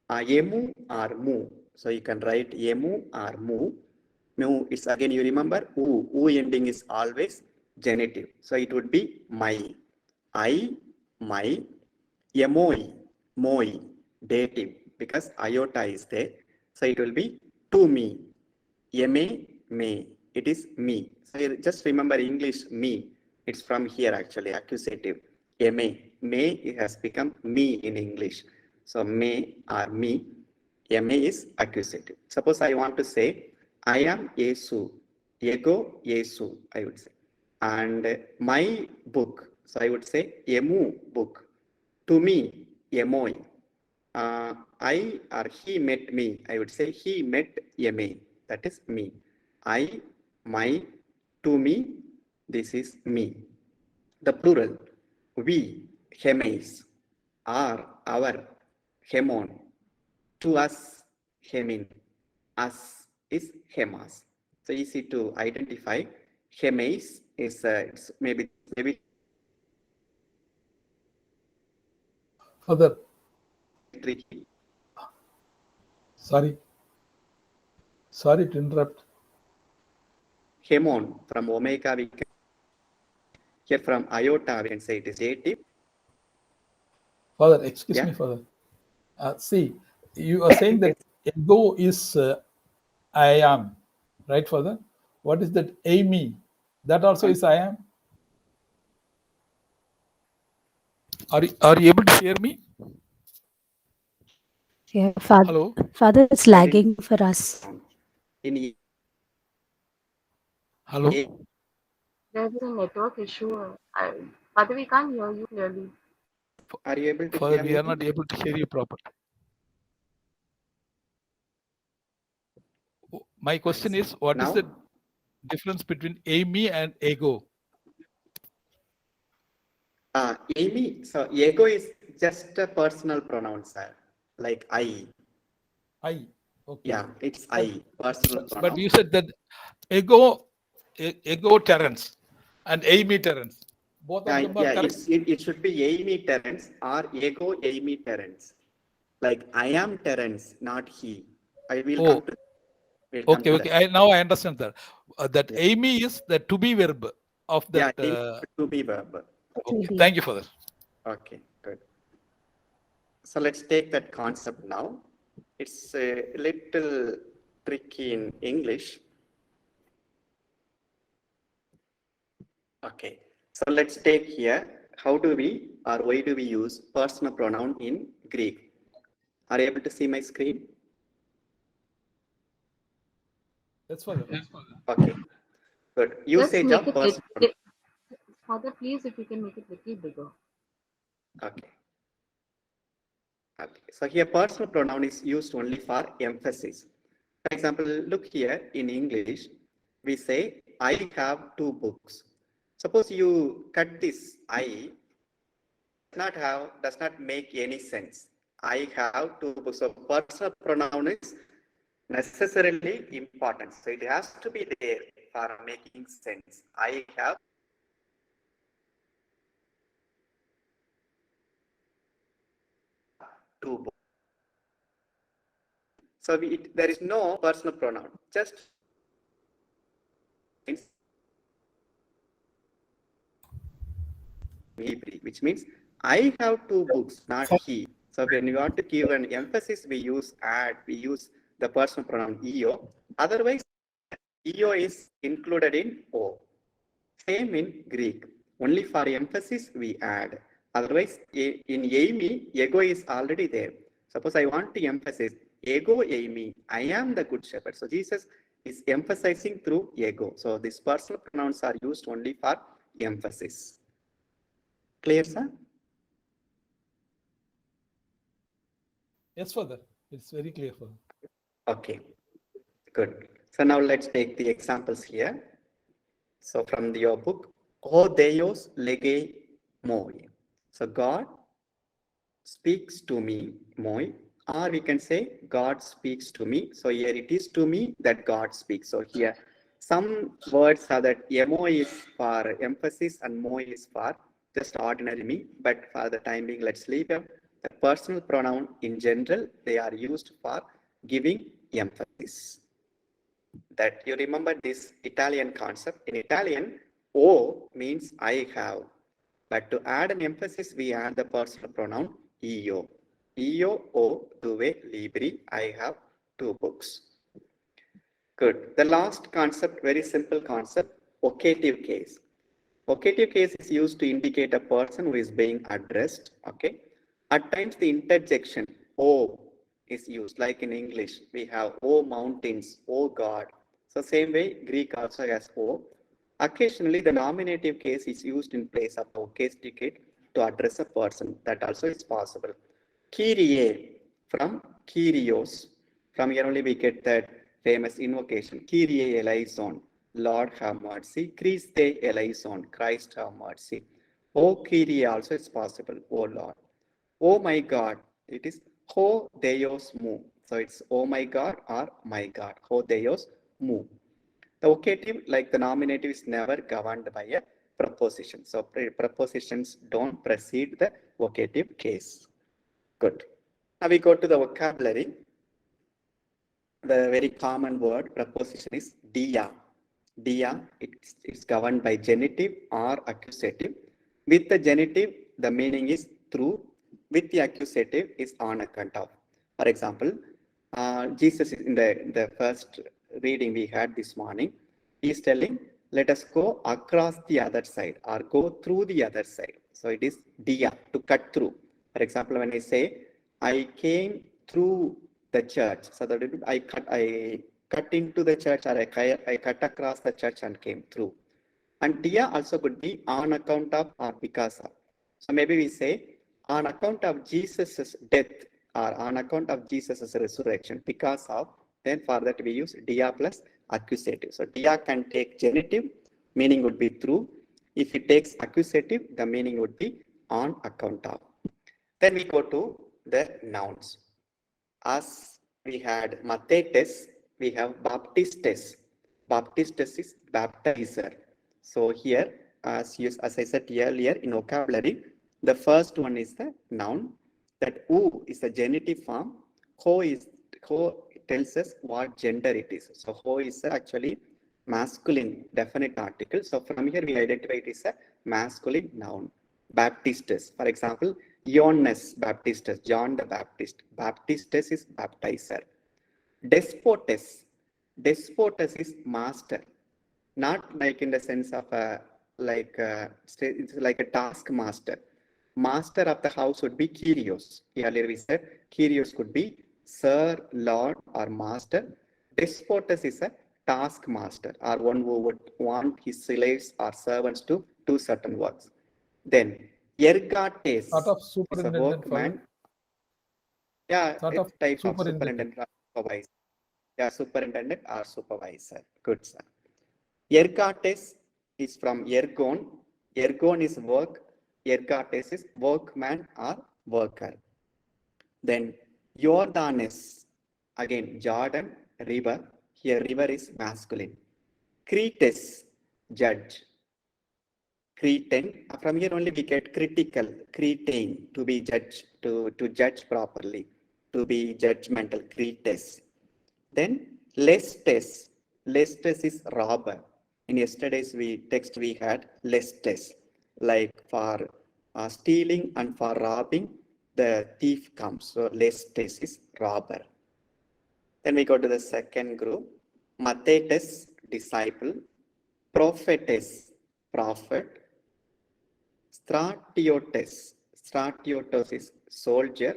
Emu or mu. So you can write emu or mu. Mu is again, you remember, u. U ending is always genitive. So it would be my. I, my. Emoi, moi, dative, because iota is there. So it will be to me. Eme, me. It is me. So you just remember English me. It's from here actually, accusative. Eme, me, it has become me in English. So me or me. Eme is accusative. Suppose I want to say, I am Yesu. Ego Yesu, I would say. And my book. So I would say, emu book. To me, emoi. I or he met me. I would say he met eme. That is me. I, my, to me, this is me. The plural, we, hemes, are, our, hemon. To us, hemin. Us is hemas. So easy to identify. Hemes is it's maybe Father, tricky. sorry to interrupt. Hemon from omega, we can here from iota, we can say it is dative. Father, excuse me, Father. See, you are saying that ego is I am, right, Father? What is that Amy? That also is I am. Are you able to hear me? Yeah, Father. Hello? Father, it's lagging for us. Hello? There's a network issue. Father, we can't hear you clearly. Are you able to Father, hear we me? are not able to hear you properly. My question is, what is the difference between Amy and ego? Amy, so ego is just a personal pronoun, sir. Like I. I. Okay. Yeah, it's I, personal pronoun. But you said that ego Terence and Amy Terence. Both of them are correct. It should be Amy Terence or ego Amy Terence. Like I am Terence, not he. I will come to. Okay. Now I understand that. That Amy is the to be verb of that. To be verb. Okay. Thank you for that. Okay, good. So let's take that concept now. It's a little tricky in English. Okay, so let's take here, how do we or why do we use personal pronoun in Greek? Are you able to see my screen? That's fine. Okay, good. Usage of personal pronoun. Father, please, if you can make it a little bigger. Okay. So here personal pronoun is used only for emphasis. For example, look here in English, we say, I have 2 books. Suppose you cut this I, does not make any sense. I have 2 books. So personal pronoun is necessarily important. So it has to be there for making sense. I have 2 books. So there is no personal pronoun, just which means I have 2 books, not he. So when you want to give an emphasis, we use add, we use the personal pronoun eo. Otherwise, eo is included in o. Same in Greek. Only for emphasis, we add. Otherwise, in eimi, ego is already there. Suppose I want to emphasize, ego eimi, I am the good shepherd. So Jesus is emphasizing through ego. So these personal pronouns are used only for emphasis. Clear, sir? Yes, Father. It's very clear, Father. Okay, good. So now let's take the examples here. So from your book, O Deus lege moi. So God speaks to me, moi, or we can say God speaks to me. So here it is to me that God speaks. So here some words are that mo is for emphasis and moi is for just ordinary me. But for the time being, let's leave them. The personal pronoun in general, they are used for giving emphasis. That you remember this Italian concept. In Italian, O means I have. But to add an emphasis, we add the personal pronoun io. Io ho 2 libri. I have 2 books. Good. The last concept, very simple concept, vocative case. Vocative case is used to indicate a person who is being addressed. Okay. At times the interjection O is used, like in English, we have O mountains, O God. So same way, Greek also has O. Occasionally, the nominative case is used in place of the vocative case to address a person. That also is possible. Kyrie from Kyrios. From here only we get that famous invocation. Kyrie eleison, Lord have mercy. Christe eleison, Christ have mercy. O Kyrie also is possible. O Lord. Oh my God. It is Ho Deus mu. So it's oh my God or my God. Ho Deus mu. The vocative, like the nominative, is never governed by a preposition. So prepositions don't precede the vocative case. Good. Now we go to the vocabulary. The very common word preposition is dia. Dia, it's governed by genitive or accusative. With the genitive, the meaning is through. With the accusative, is on account of. For example, Jesus in the first reading we had this morning, he is telling, let us go across the other side or go through the other side. So it is dia, to cut through. For example, when I say, I came through the church, so that I cut into the church, or I cut across the church and came through. And dia also could be on account of or because of. So maybe we say, on account of Jesus' death or on account of Jesus' resurrection, because of, then for that we use dia plus accusative. So dia can take genitive, meaning would be through. If it takes accusative, the meaning would be on account of. Then we go to the nouns. As we had mathetes, we have baptistes. Baptistes is baptizer. So here, as I said earlier in vocabulary, the first one is the noun. That u is the genitive form. Ho tells us what gender it is. So ho is actually masculine definite article. So from here we identify it is a masculine noun. Baptistes, for example, Johannes Baptistus, John the Baptist. Baptistus is baptizer. Despotes. Despotes is master. Not like in the sense of it's like a taskmaster. Master of the house would be Kyrios. Earlier we said Kyrios could be Sir, Lord, or Master. Despotes is a taskmaster, or one who would want his slaves or servants to do certain works. Then Ergates Sort of is a superintendent, workman. Father. Yeah, Sort it's of type of superintendent. superintendent or supervisor. Yeah, superintendent or supervisor. Good, sir. Ergates is from ergon. Ergon is work. Ergates is workman or worker. Then Jordanes, again Jordan, river. Here river is masculine. Cretes, judge. Cretan, from here only we get critical, cretain, to be judged, to judge properly, to be judgmental, cretes. Then lestes, lestes is robber. In yesterday's text we had lestes, like for stealing and for robbing, the thief comes. So lestes is robber. Then we go to the second group. Mathetes, disciple. Prophetes, prophet. Stratiotes is soldier.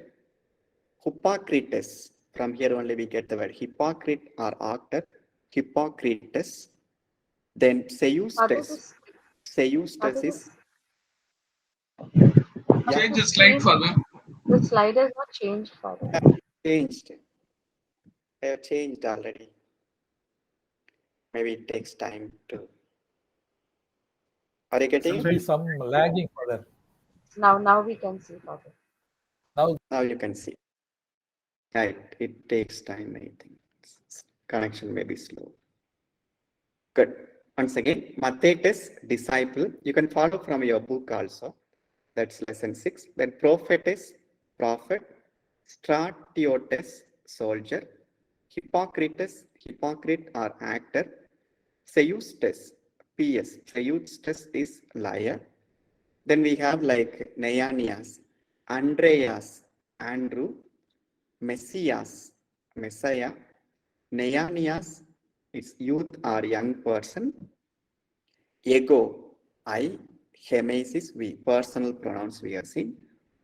Hippocrates, from here only we get the word hypocrite or actor. Hippocrates. Then Seustes is Change the slide, Father. The slide has not changed, Father. changed. I have changed already. Maybe it takes time to. Are you getting There is some lagging, Father. Now we can see, Father. Now you can see. Right, it takes time, I think. Connection may be slow. Good. Once again, Mathetes, disciple. You can follow from your book also. That's lesson 6. Then prophetes, prophet. Stratiotes, soldier. Hippocrates, hypocrite or actor. Seustes, PS. Seustes is liar. Then we have like Neanias, Andreas, Andrew, Messias, Messiah, Neanias, it's youth or young person. Ego, I, Hemesis, we, personal pronouns we have seen.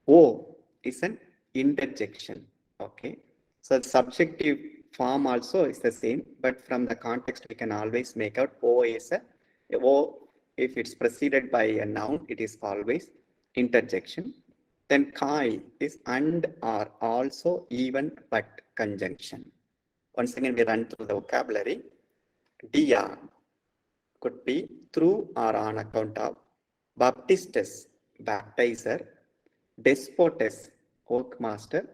O is an interjection. Okay. So the subjective form also is the same, but from the context we can always make out O is O. If it's preceded by a noun, it is always interjection. Then Kai is and or also even but conjunction. Once again, we run through the vocabulary. Dia could be through or on account of. Baptistes, baptizer. Despotes, workmaster.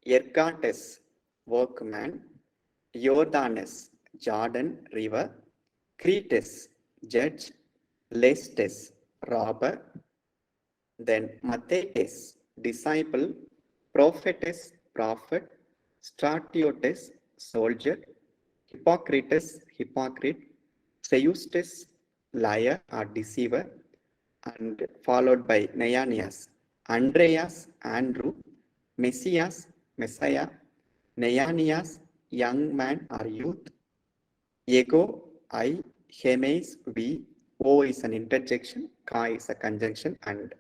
Ergates, workman. Jordanes, Jordan, river. Cretes, judge. Lestes, robber. Then Mathetes, disciple. Prophetes, prophet. Stratiotes, soldier. Hippocrates, hypocrite. Seustes, liar or deceiver. And followed by Neanias, Andreas, Andrew. Messias, Messiah. Neanias, young man or youth. Ego, I. Hemes, we. O is an interjection. Ka is a conjunction. And